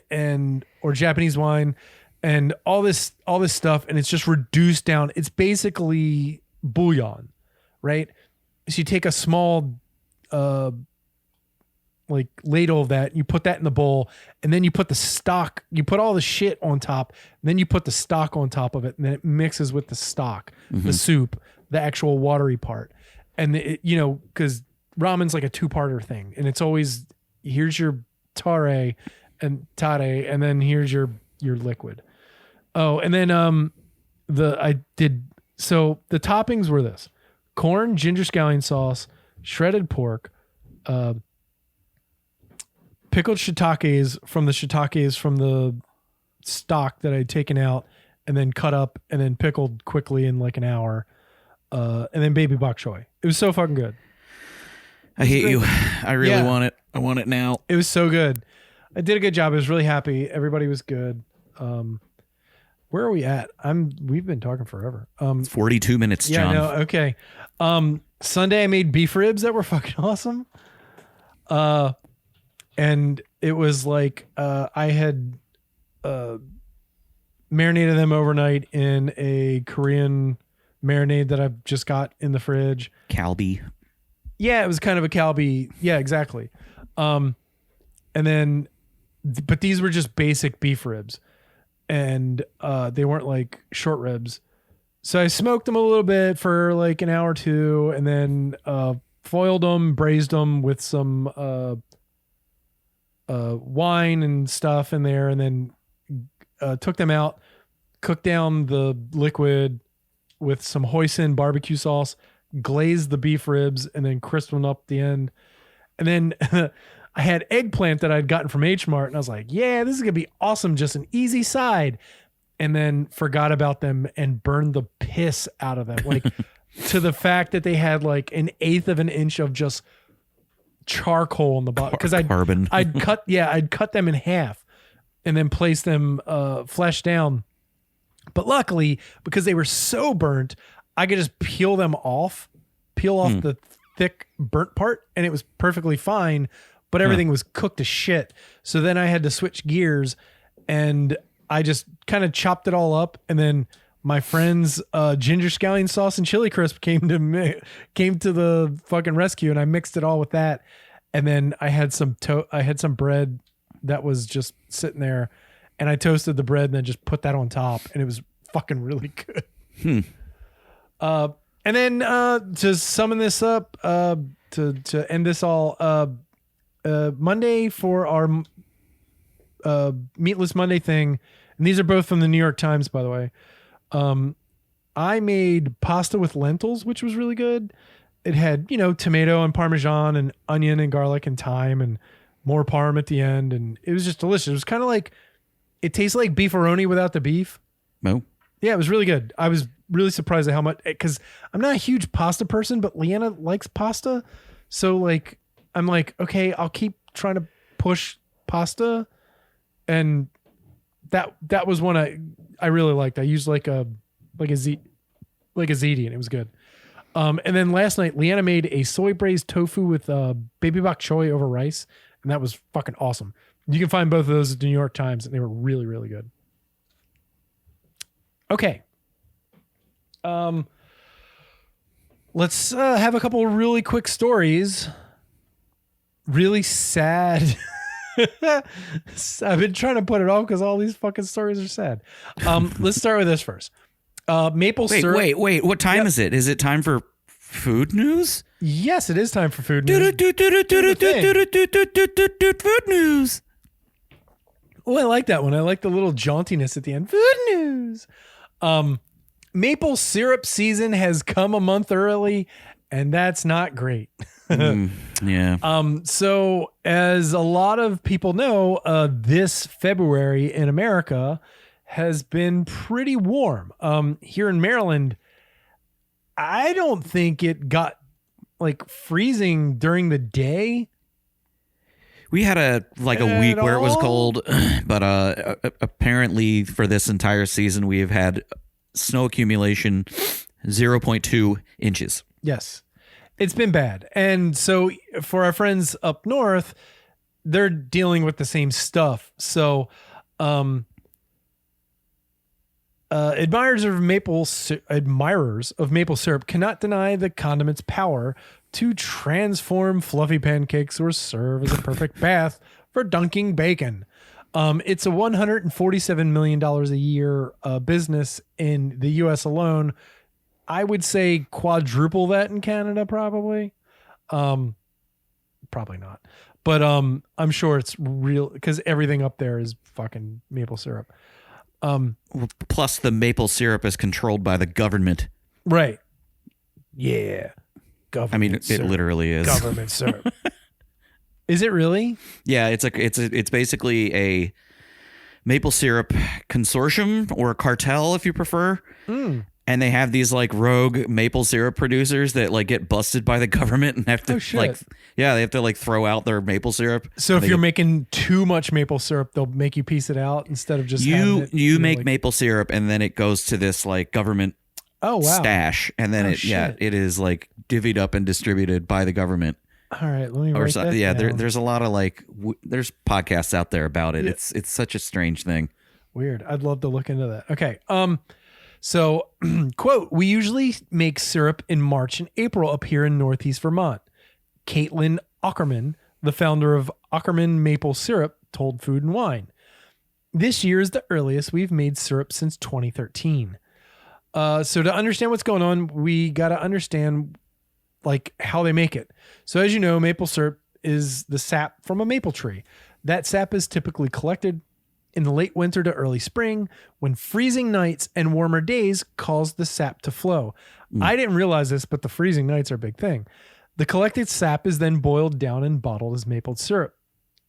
or Japanese wine and all this stuff, and it's just reduced down. It's basically bouillon, right? So you take a small like ladle of that, you put that in the bowl, and then you put the stock, you put all the shit on top, and then you put the stock on top of it, and then it mixes with the stock, the soup, the actual watery part. And because ramen's like a two-parter thing, and it's always, here's your tare, and then here's your liquid. Oh, and then the toppings were this: corn, ginger scallion sauce, shredded pork, pickled shiitakes from the stock that I'd taken out and then cut up and then pickled quickly in like an hour, and then baby bok choy. It was so fucking good. I hate you. I really want it. I want it now. It was so good. I did a good job. I was really happy. Everybody was good. Where are we at? We've been talking forever. It's 42 minutes, John. Yeah, no, okay. Sunday I made beef ribs that were fucking awesome. And it was like I had marinated them overnight in a Korean marinade that I've just got in the fridge. Kalbi. Yeah, it was kind of a Kalbi. Yeah, exactly. And then, but these were just basic beef ribs, and they weren't like short ribs. So I smoked them a little bit for like an hour or two, and then foiled them, braised them with some wine and stuff in there, and then took them out, cooked down the liquid with some hoisin barbecue sauce, glazed the beef ribs, and then crisped them up at the end. And then I had eggplant that I'd gotten from H Mart, and I was like, yeah, this is gonna be awesome, just an easy side. And then forgot about them and burned the piss out of them, like to the fact that they had like an eighth of an inch of just charcoal on the bottom, because I'd cut them in half and then placed them flesh down. But luckily, because they were so burnt, I could just peel off the thick burnt part, and it was perfectly fine. But everything was cooked to shit. So then I had to switch gears, and I just kind of chopped it all up, and then my friend's ginger scallion sauce and chili crisp came to the fucking rescue, and I mixed it all with that. And then I had some bread that was just sitting there, and I toasted the bread and then just put that on top, and it was fucking really good. And then to summon this up, to end this all, Monday for our Meatless Monday thing, and these are both from the New York Times, by the way. I made pasta with lentils, which was really good. It had, tomato and Parmesan and onion and garlic and thyme and more parm at the end. And it was just delicious. It was kind of like, it tastes like beefaroni without the beef. No. Yeah, it was really good. I was really surprised at how much, because I'm not a huge pasta person, but Leanna likes pasta. So like, I'm like, okay, I'll keep trying to push pasta. And that was one I really liked. I used like a ziti, and it was good. And then last night, Leanna made a soy braised tofu with baby bok choy over rice, and that was fucking awesome. You can find both of those at the New York Times, and they were really, really good. Okay. Let's have a couple of really quick stories. Really sad. I've been trying to put it off because all these fucking stories are sad. Let's start with this first. Maple syrup. Wait. What time is it? Is it time for food news? Yes, it is time for food news. Food news. Oh, I like that one. I like the little jauntiness at the end. Food news. Maple syrup season has come a month early, and that's not great. Yeah. So as a lot of people know, this February in America has been pretty warm. Here in Maryland, I don't think it got like freezing during the day. We had a week where it was cold, but apparently for this entire season we have had snow accumulation 0.2 inches. Yes. It's been bad. And so for our friends up north, they're dealing with the same stuff. So admirers of maple syrup cannot deny the condiment's power to transform fluffy pancakes or serve as a perfect bath for dunking bacon. It's a $147 million a year business in the U.S. alone. I would say quadruple that in Canada, probably. Probably not. But I'm sure it's real because everything up there is fucking maple syrup. Plus, the maple syrup is controlled by the government. Right. Yeah. Government. I mean, it literally is government syrup. Is it really? Yeah, it's basically a maple syrup consortium or a cartel, if you prefer. And they have these like rogue maple syrup producers that like get busted by the government and have to they have to like throw out their maple syrup. So if you're making too much maple syrup, they'll make you piece it out instead of just you make maple syrup and then it goes to this like government stash, and then it is like divvied up and distributed by the government. All right, let me write that down. There's a lot of like there's podcasts out there about it. Yeah. It's such a strange thing. Weird. I'd love to look into that. Okay. So, quote, we usually make syrup in March and April up here in Northeast Vermont. Caitlin Ackerman, the founder of Ackerman Maple Syrup, told Food and Wine. This year is the earliest we've made syrup since 2013. So to understand what's going on, we got to understand like how they make it. So as you know, maple syrup is the sap from a maple tree. That sap is typically collected in the late winter to early spring when freezing nights and warmer days cause the sap to flow. I didn't realize this, but the freezing nights are a big thing. The collected sap is then boiled down and bottled as maple syrup.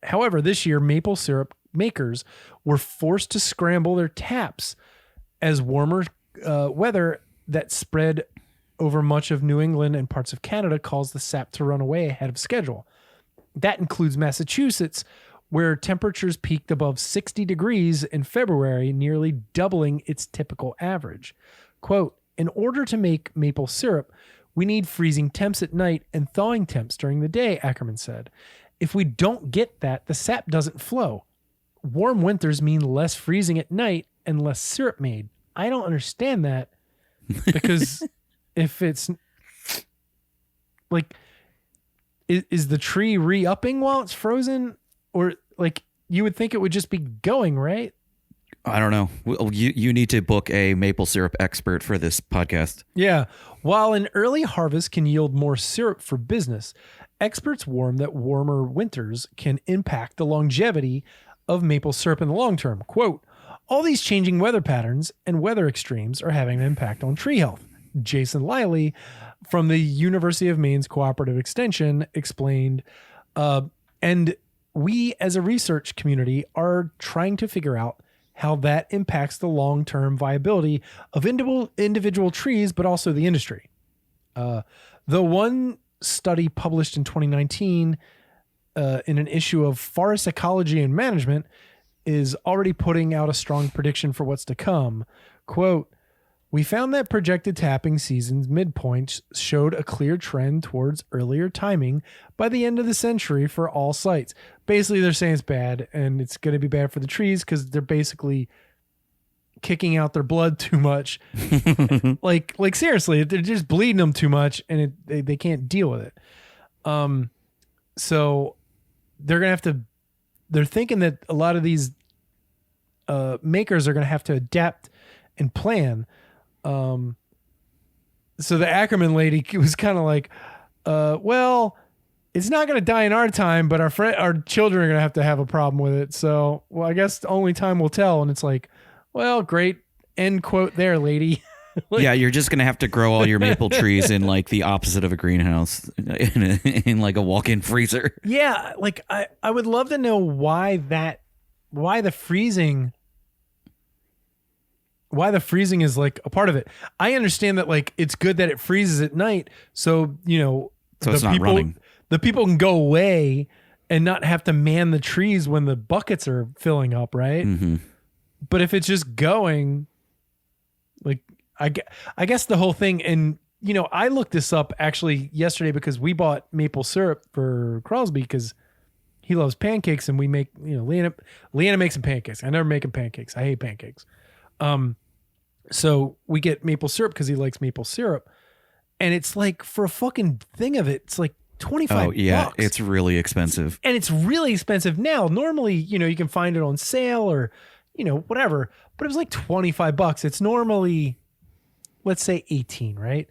However, this year, maple syrup makers were forced to scramble their taps as warmer weather that spread over much of New England and parts of Canada caused the sap to run away ahead of schedule. That includes Massachusetts, where temperatures peaked above 60 degrees in February, nearly doubling its typical average. Quote, in order to make maple syrup, we need freezing temps at night and thawing temps during the day, Ackerman said. If we don't get that, the sap doesn't flow. Warm winters mean less freezing at night and less syrup made. I don't understand that because if it's like, is the tree re-upping while it's frozen? Or like you would think it would just be going, right? I don't know. You need to book a maple syrup expert for this podcast. Yeah. While an early harvest can yield more syrup for business, experts warn that warmer winters can impact the longevity of maple syrup in the long term. Quote, all these changing weather patterns and weather extremes are having an impact on tree health. Jason Liley from the University of Maine's Cooperative Extension explained, and we as a research community are trying to figure out how that impacts the long-term viability of individual trees, but also the industry. The one study published in 2019 in an issue of Forest Ecology and Management is already putting out a strong prediction for what's to come. Quote, "We found that projected tapping season's midpoints showed a clear trend towards earlier timing by the end of the century for all sites." Basically, they're saying it's bad, and it's going to be bad for the trees because they're basically kicking out their blood too much. like seriously, they're just bleeding them too much, and they can't deal with it. So they're going to have to. They're thinking that a lot of these makers are going to have to adapt and plan. So the Ackerman lady was kind of like, well, it's not going to die in our time, but our children are going to have a problem with it. So, well, I guess only time will tell. And it's like, well, great end quote there, lady. Yeah, you're just going to have to grow all your maple trees in like the opposite of a greenhouse in like a walk-in freezer. Yeah, like I would love to know why the freezing is like a part of it. I understand that like it's good that it freezes at night, so so it's not running. The people can go away and not have to man the trees when the buckets are filling up, right? Mm-hmm. But if it's just going, like I guess the whole thing, and I looked this up actually yesterday because we bought maple syrup for Crosby because he loves pancakes, and we make Leanna makes some pancakes. I never make him pancakes. I hate pancakes. So we get maple syrup because he likes maple syrup, and it's like for a fucking thing of it, it's like $25. Oh yeah, it's really expensive, and it's really expensive now. Normally, you can find it on sale or whatever, but it was like $25. It's normally, let's say 18, right?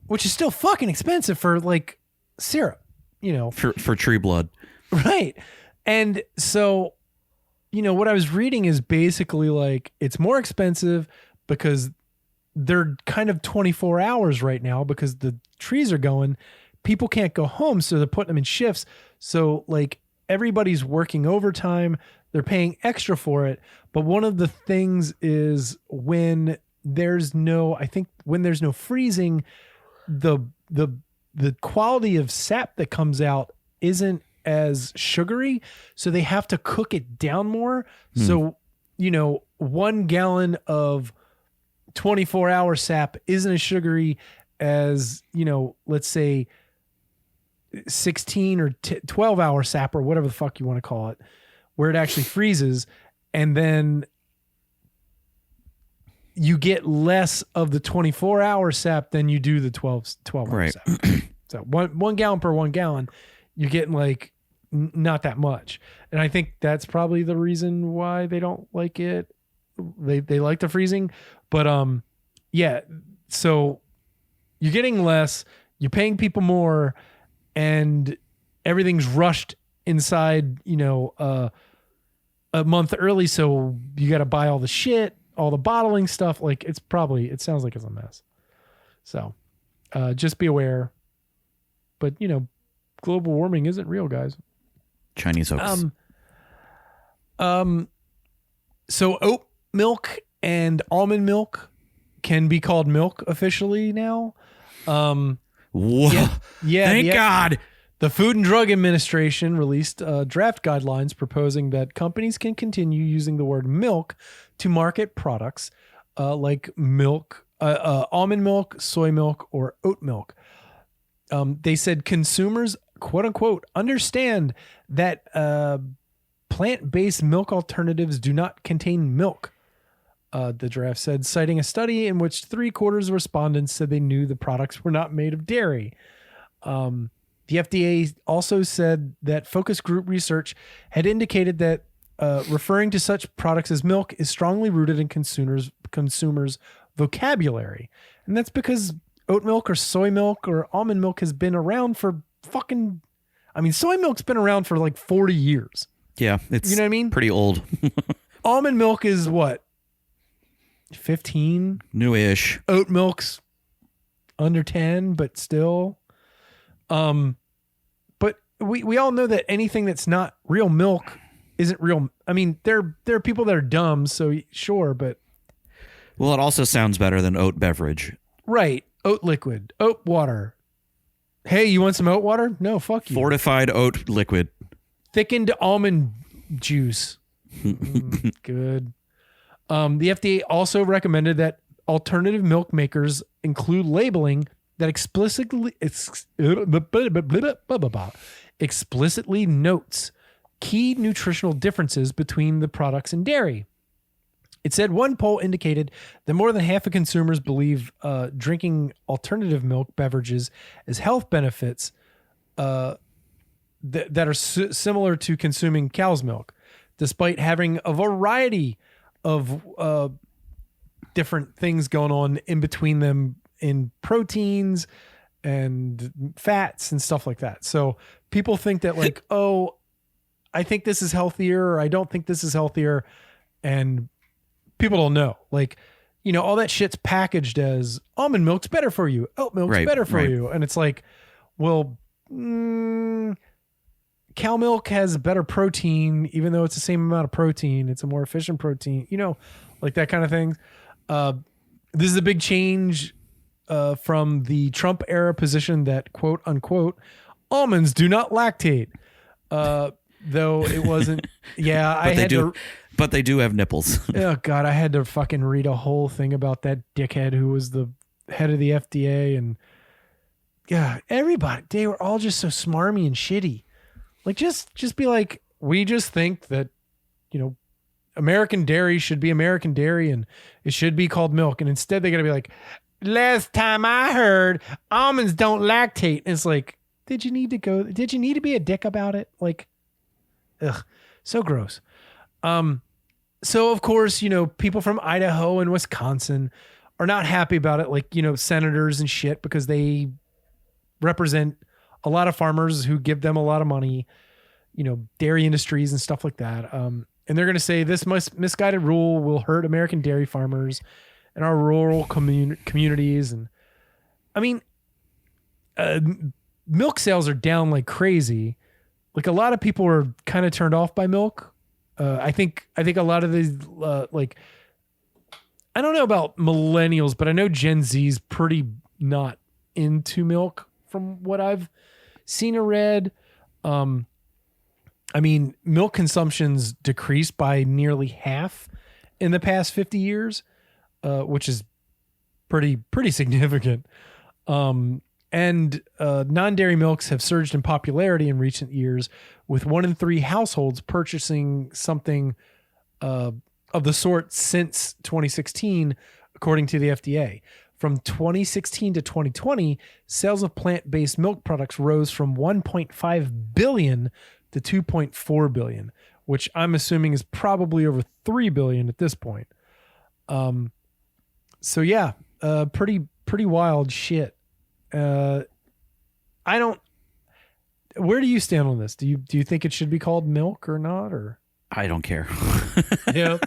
Which is still fucking expensive for like syrup, for tree blood, right? And so. What I was reading is basically like it's more expensive because they're kind of 24 hours right now because the trees are going. People can't go home, so they're putting them in shifts. So like everybody's working overtime. They're paying extra for it. But one of the things is when there's no freezing, the quality of sap that comes out isn't as sugary, so they have to cook it down more. So 1 gallon of 24-hour sap isn't as sugary as let's say 16 or 12-hour sap or whatever the fuck you want to call it, where it actually freezes, and then you get less of the 24-hour sap than you do the 12-hour right. sap. So one gallon per 1 gallon, you're getting like not that much. And I think that's probably the reason why they don't like it. They like the freezing, but yeah, so you're getting less, you're paying people more, and everything's rushed inside, a month early. So you got to buy all the shit, all the bottling stuff. Like it sounds like it's a mess. So just be aware, but global warming isn't real, guys. Chinese hoax. So oat milk and almond milk can be called milk officially now. Whoa. Yeah. Thank God. The Food and Drug Administration released draft guidelines proposing that companies can continue using the word milk to market products like milk, almond milk, soy milk, or oat milk. They said consumers, quote unquote, understand that plant-based milk alternatives do not contain milk. The draft said, citing a study in which 3/4 of respondents said they knew the products were not made of dairy. The FDA also said that focus group research had indicated that referring to such products as milk is strongly rooted in consumers' vocabulary. And that's because oat milk or soy milk or almond milk has been around for soy milk's been around for like 40 years. Yeah, it's what I mean? Pretty old. Almond milk is what? 15? Newish. Oat milk's under 10, but still. But we all know that anything that's not real milk isn't real. I mean, there are people that are dumb, so sure, but well, it also sounds better than oat beverage. Right. Oat liquid, oat water, Hey, you want some oat water? No, fuck you. Fortified oat liquid. Thickened almond juice. Good. The FDA also recommended that alternative milk makers include labeling that explicitly notes key nutritional differences between the products in dairy. It said one poll indicated that more than half of consumers believe drinking alternative milk beverages as health benefits that are similar to consuming cow's milk, despite having a variety of different things going on in between them in proteins and fats and stuff like that. So people think that like, oh, I think this is healthier, or I don't think this is healthier. And people don't know. Like, you know, all that shit's packaged as almond milk's better for you. Oat milk's better for you. And it's like, well, cow milk has better protein, even though it's the same amount of protein. It's a more efficient protein, you know, like that kind of thing. This is a big change from the Trump era position that quote unquote almonds do not lactate. Though it wasn't. Yeah, I had to. But they do have nipples. Oh God, I had to fucking read a whole thing about that dickhead who was the head of the FDA, and yeah, everybody, they were all just so smarmy and shitty. Like just be like, we just think that, you know, American dairy should be American dairy and it should be called milk. And instead they got to be like, last time I heard almonds don't lactate. And it's like, did you need to be a dick about it? Like, ugh, so gross. So of course, you know, people from Idaho and Wisconsin are not happy about it. Like, you know, senators and shit, because they represent a lot of farmers who give them a lot of money, you know, dairy industries and stuff like that. And they're going to say this misguided rule will hurt American dairy farmers and our rural communities. And I mean, milk sales are down like crazy. Like a lot of people are kind of turned off by milk. I think a lot of these, like, I don't know about millennials, but I know Gen Z's pretty not into milk from what I've seen or read. I mean, milk consumption's decreased by nearly half in the past 50 years, which is pretty significant. And non-dairy milks have surged in popularity in recent years, with 1 in 3 households purchasing something of the sort since 2016, according to the FDA. From 2016 to 2020, sales of plant-based milk products rose from 1.5 billion to 2.4 billion, which I'm assuming is probably over 3 billion at this point. So yeah, pretty wild shit. Where do you stand on this? Do you think it should be called milk or not? Or I don't care. Yeah.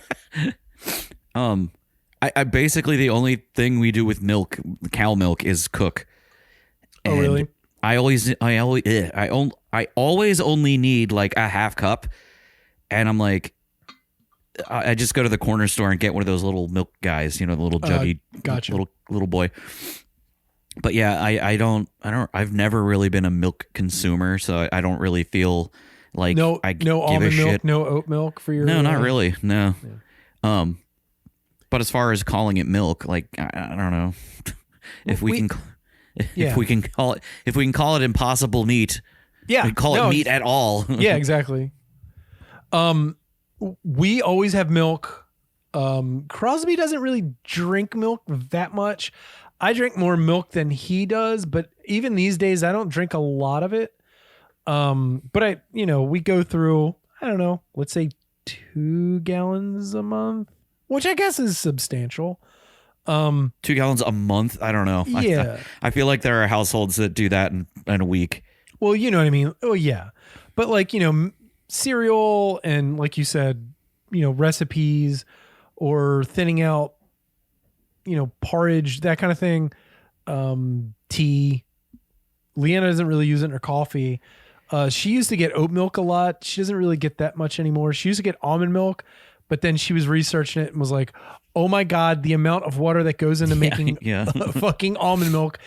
I basically, the only thing we do with milk, cow milk, is cook. And oh, really? I always only need like a half cup, and I'm like, I just go to the corner store and get one of those little milk guys, you know, the little juggy, gotcha. little boy. But yeah, I've never really been a milk consumer, so I don't really feel like no almond milk, no oat milk for your. No, not really. No. Yeah. But as far as calling it milk, like I don't know if we can call it impossible meat. Yeah, we call it meat at all. Yeah, exactly. We always have milk. Crosby doesn't really drink milk that much. I drink more milk than he does, but even these days I don't drink a lot of it. But we go through, I don't know, let's say 2 gallons a month, which I guess is substantial. 2 gallons a month? I don't know. Yeah. I feel like there are households that do that in a week. Well, you know what I mean? Oh yeah. But like, cereal and like you said, recipes or thinning out, porridge, that kind of thing. Tea. Leanna doesn't really use it in her coffee. She used to get oat milk a lot. She doesn't really get that much anymore. She used to get almond milk, but then she was researching it and was like, oh my God, the amount of water that goes into making fucking almond milk.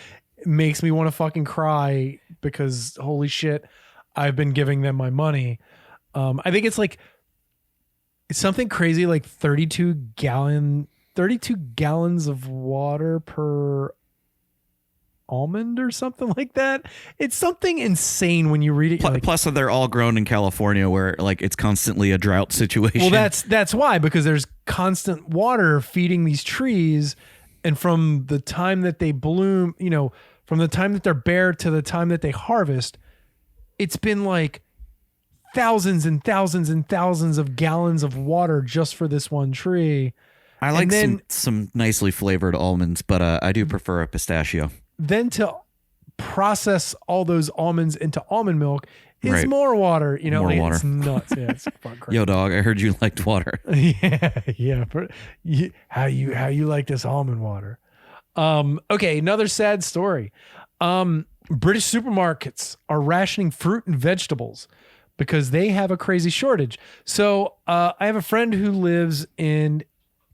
makes me want to fucking cry because holy shit, I've been giving them my money. I think it's like it's something crazy like 32 gallons of water per almond or something like that. It's something insane when you read it. Like, plus, they're all grown in California, where like it's constantly a drought situation. Well, that's why, because there's constant water feeding these trees, and from the time that they bloom, from the time that they're bare to the time that they harvest, it's been like thousands and thousands and thousands of gallons of water just for this one tree. I like some nicely flavored almonds, but I do prefer a pistachio. Then to process all those almonds into almond milk is more water. More water. It's nuts. Yeah, it's fucking crazy. Yo, dog, I heard you liked water. yeah. How you like this almond water? Okay, another sad story. British supermarkets are rationing fruit and vegetables because they have a crazy shortage. So I have a friend who lives in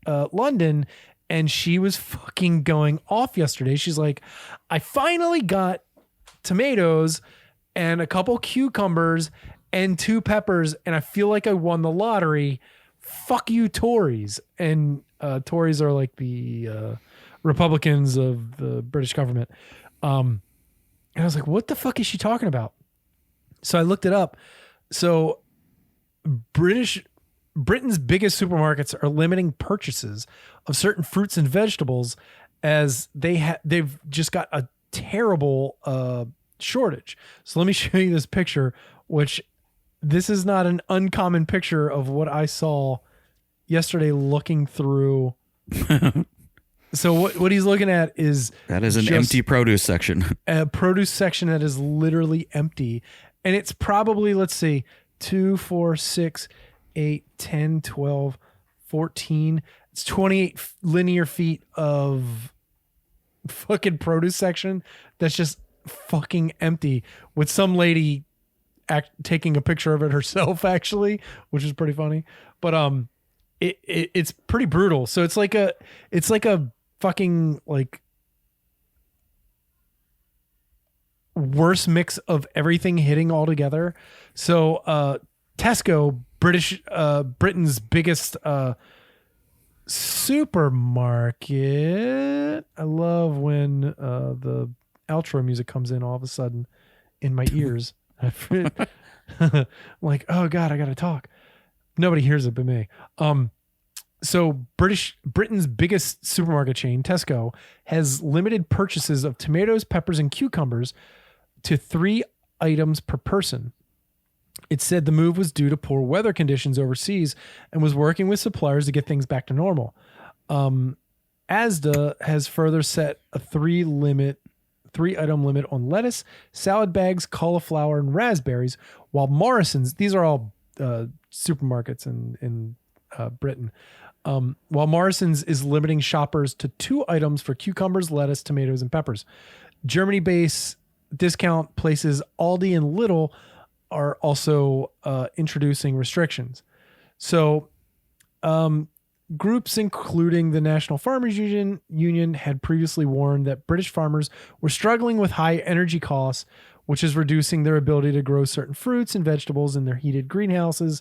London, and she was fucking going off yesterday. She's like, I finally got tomatoes and a couple cucumbers and 2 peppers, and I feel like I won the lottery. Fuck you, Tories. And Tories are like the Republicans of the British government. And I was like, what the fuck is she talking about? So I looked it up. So Britain's biggest supermarkets are limiting purchases of certain fruits and vegetables as they've just got a terrible shortage. So let me show you this picture, which this is not an uncommon picture of what I saw yesterday looking through. So what he's looking at is an empty produce section. A produce section that is literally empty. And it's probably, let's see, 2, 4, 6, 8, 10, 12, 14. It's 28 linear feet of fucking produce section that's just fucking empty, with some lady taking a picture of it herself, actually, which is pretty funny. But it's pretty brutal. So it's like a fucking like worse mix of everything hitting all together. So Tesco, Britain's biggest supermarket. I love when the outro music comes in all of a sudden in my ears. Like, oh God, I gotta talk. Nobody hears it but me. So Britain's biggest supermarket chain, Tesco, has limited purchases of tomatoes, peppers, and cucumbers to 3 items per person. It said the move was due to poor weather conditions overseas and was working with suppliers to get things back to normal. Asda has further set a 3-item limit on lettuce, salad bags, cauliflower, and raspberries, while Morrison's, these are all supermarkets in Britain, while Morrison's is limiting shoppers to 2 items for cucumbers, lettuce, tomatoes, and peppers. Germany-based discount places Aldi and Lidl are also introducing restrictions. So groups including the National Farmers Union had previously warned that British farmers were struggling with high energy costs, which is reducing their ability to grow certain fruits and vegetables in their heated greenhouses.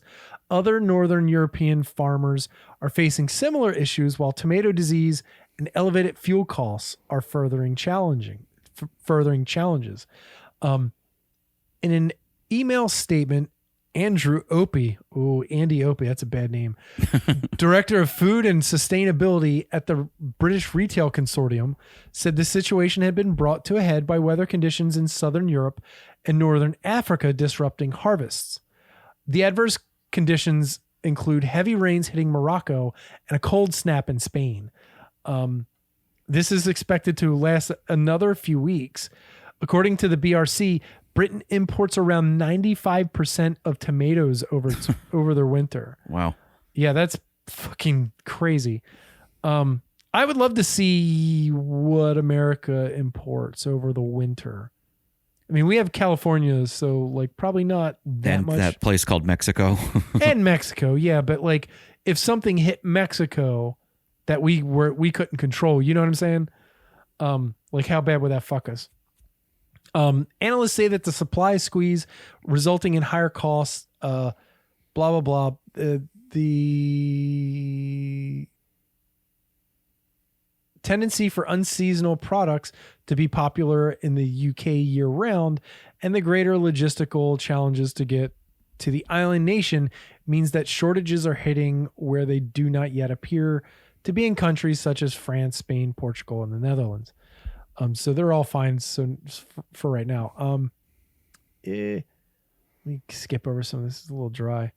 Other Northern European farmers are facing similar issues, while tomato disease and elevated fuel costs are furthering challenges. In an email statement, Andy Opie, that's a bad name, Director of Food and Sustainability at the British Retail Consortium, said the situation had been brought to a head by weather conditions in Southern Europe and Northern Africa disrupting harvests. The adverse conditions include heavy rains hitting Morocco and a cold snap in Spain. This is expected to last another few weeks. According to the BRC, Britain imports around 95% of tomatoes over their winter. Wow. Yeah, that's fucking crazy. I would love to see what America imports over the winter. I mean, we have California, so like probably not that much. That place called Mexico. And Mexico, yeah. But like if something hit Mexico that we couldn't control, you know what I'm saying? Like how bad would that fuck us? Analysts say that the supply squeeze resulting in higher costs, blah, blah, blah. The tendency for unseasonal products to be popular in the UK year round and the greater logistical challenges to get to the island nation means that shortages are hitting where they do not yet appear to be in countries such as France, Spain, Portugal, and the Netherlands. So they're all fine. So for right now, let me skip over some of this. It's a little dry.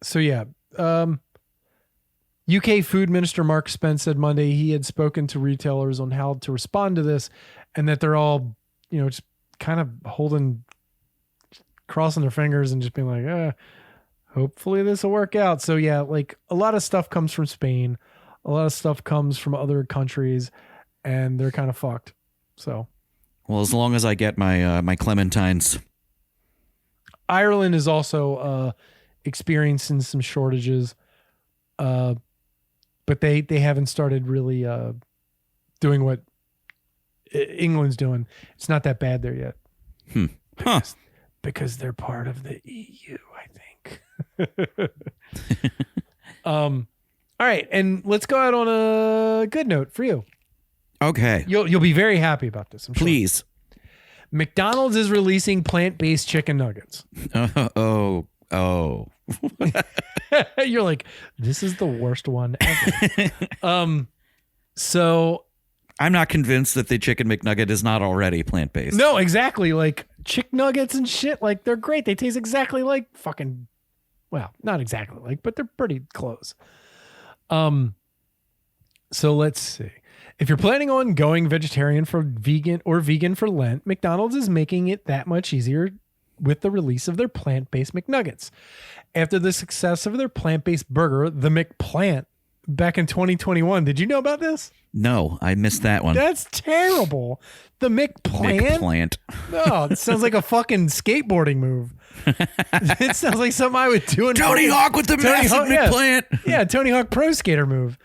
So yeah, UK Food Minister Mark Spence said Monday he had spoken to retailers on how to respond to this, and that they're all, just kind of crossing their fingers and just being like, hopefully this will work out. So yeah, like a lot of stuff comes from Spain, a lot of stuff comes from other countries, and they're kind of fucked. So, well, as long as I get my my clementines. Ireland is also experiencing some shortages, but they haven't started really doing what England's doing. It's not that bad there yet. Because they're part of the EU, I think. All right, and let's go out on a good note for you. Okay. You'll be very happy about this, I'm sure. Please. McDonald's is releasing plant-based chicken nuggets. Oh. You're like, this is the worst one ever. So I'm not convinced that the chicken McNugget is not already plant-based. No, exactly. Like chick nuggets and shit, like they're great. They taste exactly like fucking, well, not exactly like, but they're pretty close. So let's see. If you're planning on going vegetarian for vegan or vegan for Lent, McDonald's is making it that much easier with the release of their plant-based McNuggets. After the success of their plant-based burger, the McPlant, back in 2021. Did you know about this? No, I missed that one. That's terrible. The McPlant? Oh, it sounds like a fucking skateboarding move. It sounds like something I would do. Tony Hawk with the massive McPlant. Yeah, Tony Hawk Pro Skater move.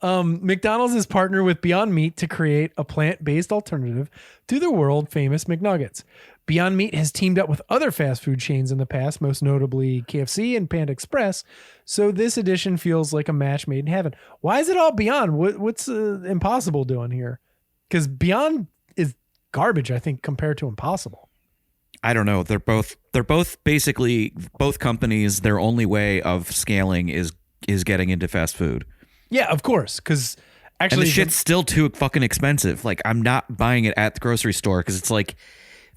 McDonald's is partnered with Beyond Meat to create a plant-based alternative to the world-famous McNuggets. Beyond Meat has teamed up with other fast food chains in the past, most notably KFC and Panda Express, so this edition feels like a match made in heaven. Why is it all Beyond? What's Impossible doing here? Because Beyond is garbage, I think, compared to Impossible. I don't know. They're both basically, both companies, their only way of scaling is getting into fast food. Yeah, of course, because actually... And the shit's still too fucking expensive. Like, I'm not buying it at the grocery store because it's like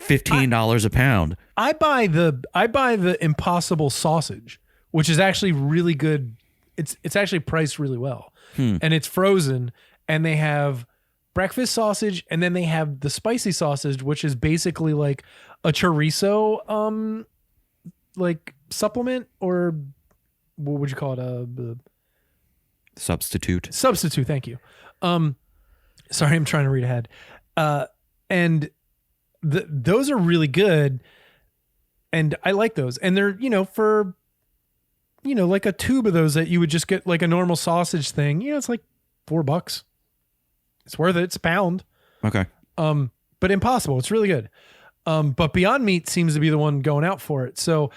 $15 a pound. I buy the Impossible sausage, which is actually really good. It's actually priced really well, and it's frozen. And they have breakfast sausage, and then they have the spicy sausage, which is basically like a chorizo, like supplement, or what would you call it? Substitute. Thank you. Sorry, I'm trying to read ahead. And those are really good, and I like those. And they're, for, like a tube of those that you would just get like a normal sausage thing, it's like $4. It's worth it. It's a pound. Okay. But Impossible, it's really good. But Beyond Meat seems to be the one going out for it. So,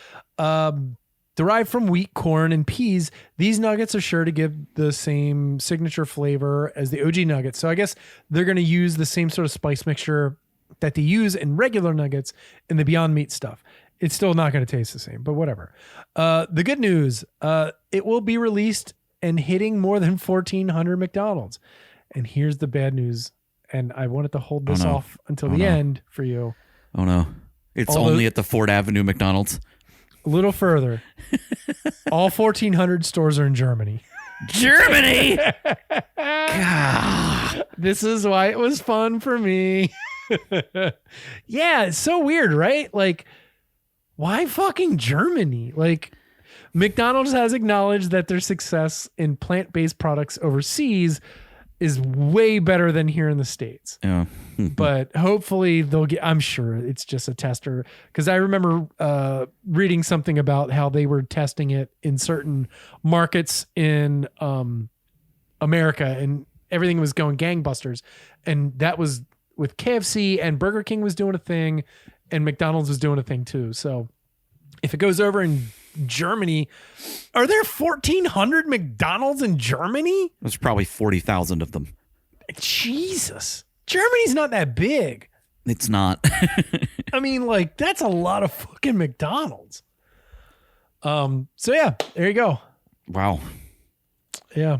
derived from wheat, corn, and peas, these nuggets are sure to give the same signature flavor as the OG nuggets. So I guess they're going to use the same sort of spice mixture that they use in regular nuggets in the Beyond Meat stuff. It's still not going to taste the same, but whatever. The good news, it will be released and hitting more than 1,400 McDonald's. And here's the bad news. And I wanted to hold this off until the end for you. Oh no. It's only at the Ford Avenue McDonald's. A little further. All 1,400 stores are in Germany. Germany! God. This is why it was fun for me. Yeah, it's so weird, right? Like, why fucking Germany? Like, McDonald's has acknowledged that their success in plant-based products overseas is way better than here in the States. Yeah. But hopefully they'll get, I'm sure it's just a tester. Because I remember reading something about how they were testing it in certain markets in America, and everything was going gangbusters. And that was with KFC, and Burger King was doing a thing, and McDonald's was doing a thing too. So if it goes over in Germany, are there 1,400 McDonald's in Germany? There's probably 40,000 of them. Jesus. Germany's not that big. It's not. I mean, like, that's a lot of fucking McDonald's. So yeah, there you go. Wow. Yeah.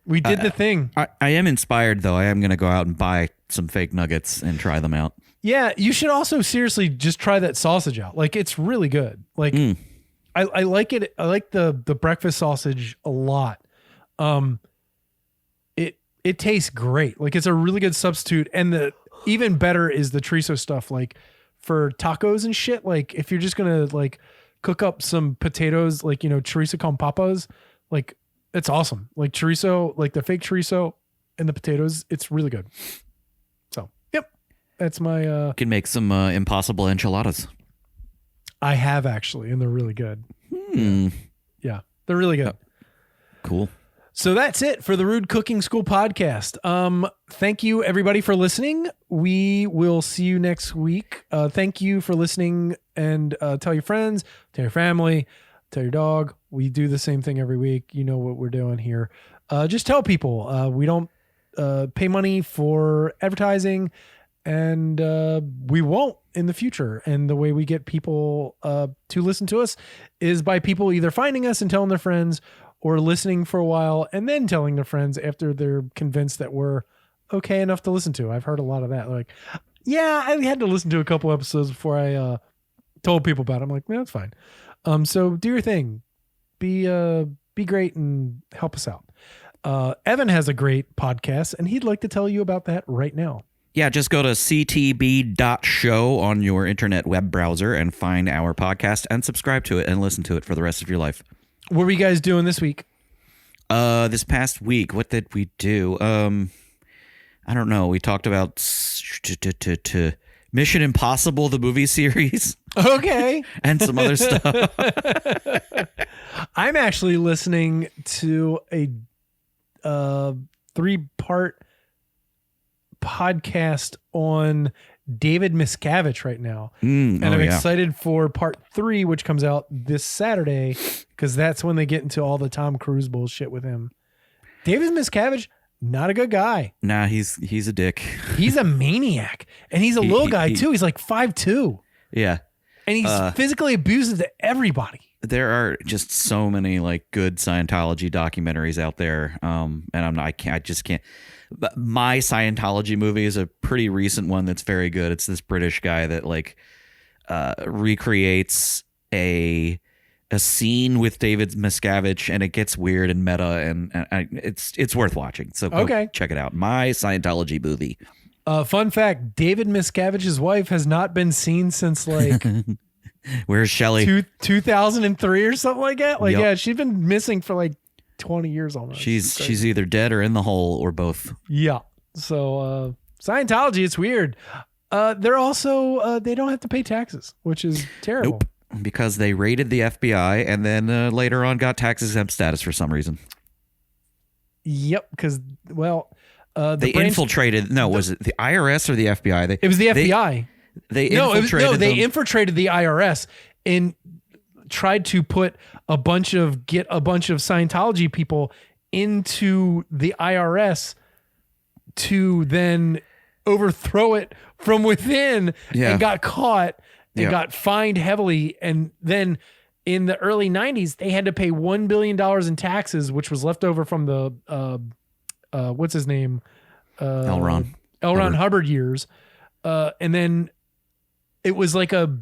We did the thing. I am inspired, though. I am going to go out and buy some fake nuggets and try them out. Yeah, you should also seriously just try that sausage out. Like, it's really good. Like, I like it. I like the breakfast sausage a lot. It tastes great. Like, it's a really good substitute. And the even better is the chorizo stuff. Like, for tacos and shit. Like, if you're just gonna like cook up some potatoes, like, you know, chorizo con papas, like, it's awesome. Like chorizo, like the fake chorizo and the potatoes, it's really good. So, yep, that's my. You can make some impossible enchiladas. I have actually, and they're really good. Yeah, they're really good. Cool. So that's it for the Rude Cooking School podcast. Thank you everybody for listening. We will see you next week. Thank you for listening, and tell your friends, tell your family, tell your dog. We do the same thing every week. You know what we're doing here. Just tell people. We don't pay money for advertising, and we won't in the future. And the way we get people to listen to us is by people either finding us and telling their friends, or listening for a while and then telling their friends after they're convinced that we're okay enough to listen to. I've heard a lot of that. Like, yeah, I had to listen to a couple episodes before I told people about it. I'm like, yeah, that's fine. So do your thing. Be great and help us out. Evan has a great podcast, and he'd like to tell you about that right now. Yeah, just go to ctb.show on your internet web browser and find our podcast and subscribe to it and listen to it for the rest of your life. What were you guys doing this week? This past week, what did we do? I don't know. We talked about Mission Impossible, the movie series. Okay. And some other stuff. I'm actually listening to a 3-part podcast on David Miscavige right now. And I'm excited for part 3, which comes out this Saturday, because that's when they get into all the Tom Cruise bullshit with him. David Miscavige, not a good guy. Nah, he's a dick. He's a maniac. And he's a little guy too. He's like 5'2". Yeah. And he's physically abusive to everybody. There are just so many like good Scientology documentaries out there. And I just can't. But My Scientology movie is a pretty recent one that's very good. It's this British guy that like recreates a scene with David Miscavige, and it gets weird and meta, and it's worth watching. So go check it out. My Scientology movie. Fun fact: David Miscavige's wife has not been seen since like where's Shelley? 2003 or something like that. Like, Yep. yeah, she's been missing for like 20 years almost. She's either dead or in the hole or both. Yeah. So Scientology, it's weird. They're also they don't have to pay taxes, which is terrible. Nope. Because they raided the FBI and then later on got tax exempt status for some reason. Yep. Because they infiltrated. No, was it the IRS or the FBI? It was the FBI. They infiltrated. They infiltrated the IRS and tried to get a bunch of Scientology people into the IRS to then overthrow it from within, and got caught and got fined heavily. And then in the early 90s, they had to pay $1 billion in taxes, which was left over from the what's his name? L. Ron Hubbard years. And then it was like a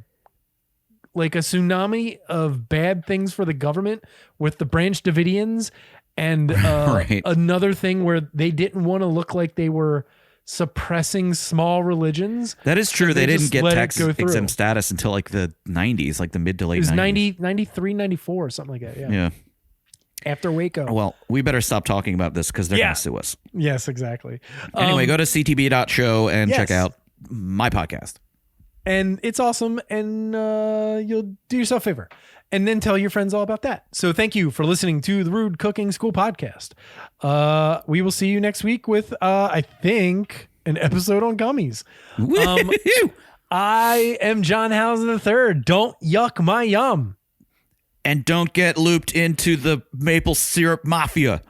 tsunami of bad things for the government with the Branch Davidians, and another thing where they didn't want to look like they were suppressing small religions. That is true. They didn't get tax exempt status until like the 90s, like the mid to late 90s. It was 93, 94 or something like that. Yeah. After Waco. Well, we better stop talking about this because they're going to sue us. Yes, exactly. Anyway, go to ctb.show and check out my podcast. And it's awesome. And you'll do yourself a favor. And then tell your friends all about that. So thank you for listening to the Rude Cooking School podcast. We will see you next week with, I think, an episode on gummies. I am John Housen III. Don't yuck my yum. And don't get looped into the maple syrup mafia.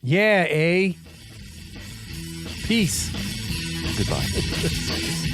Yeah, eh? Peace. Goodbye.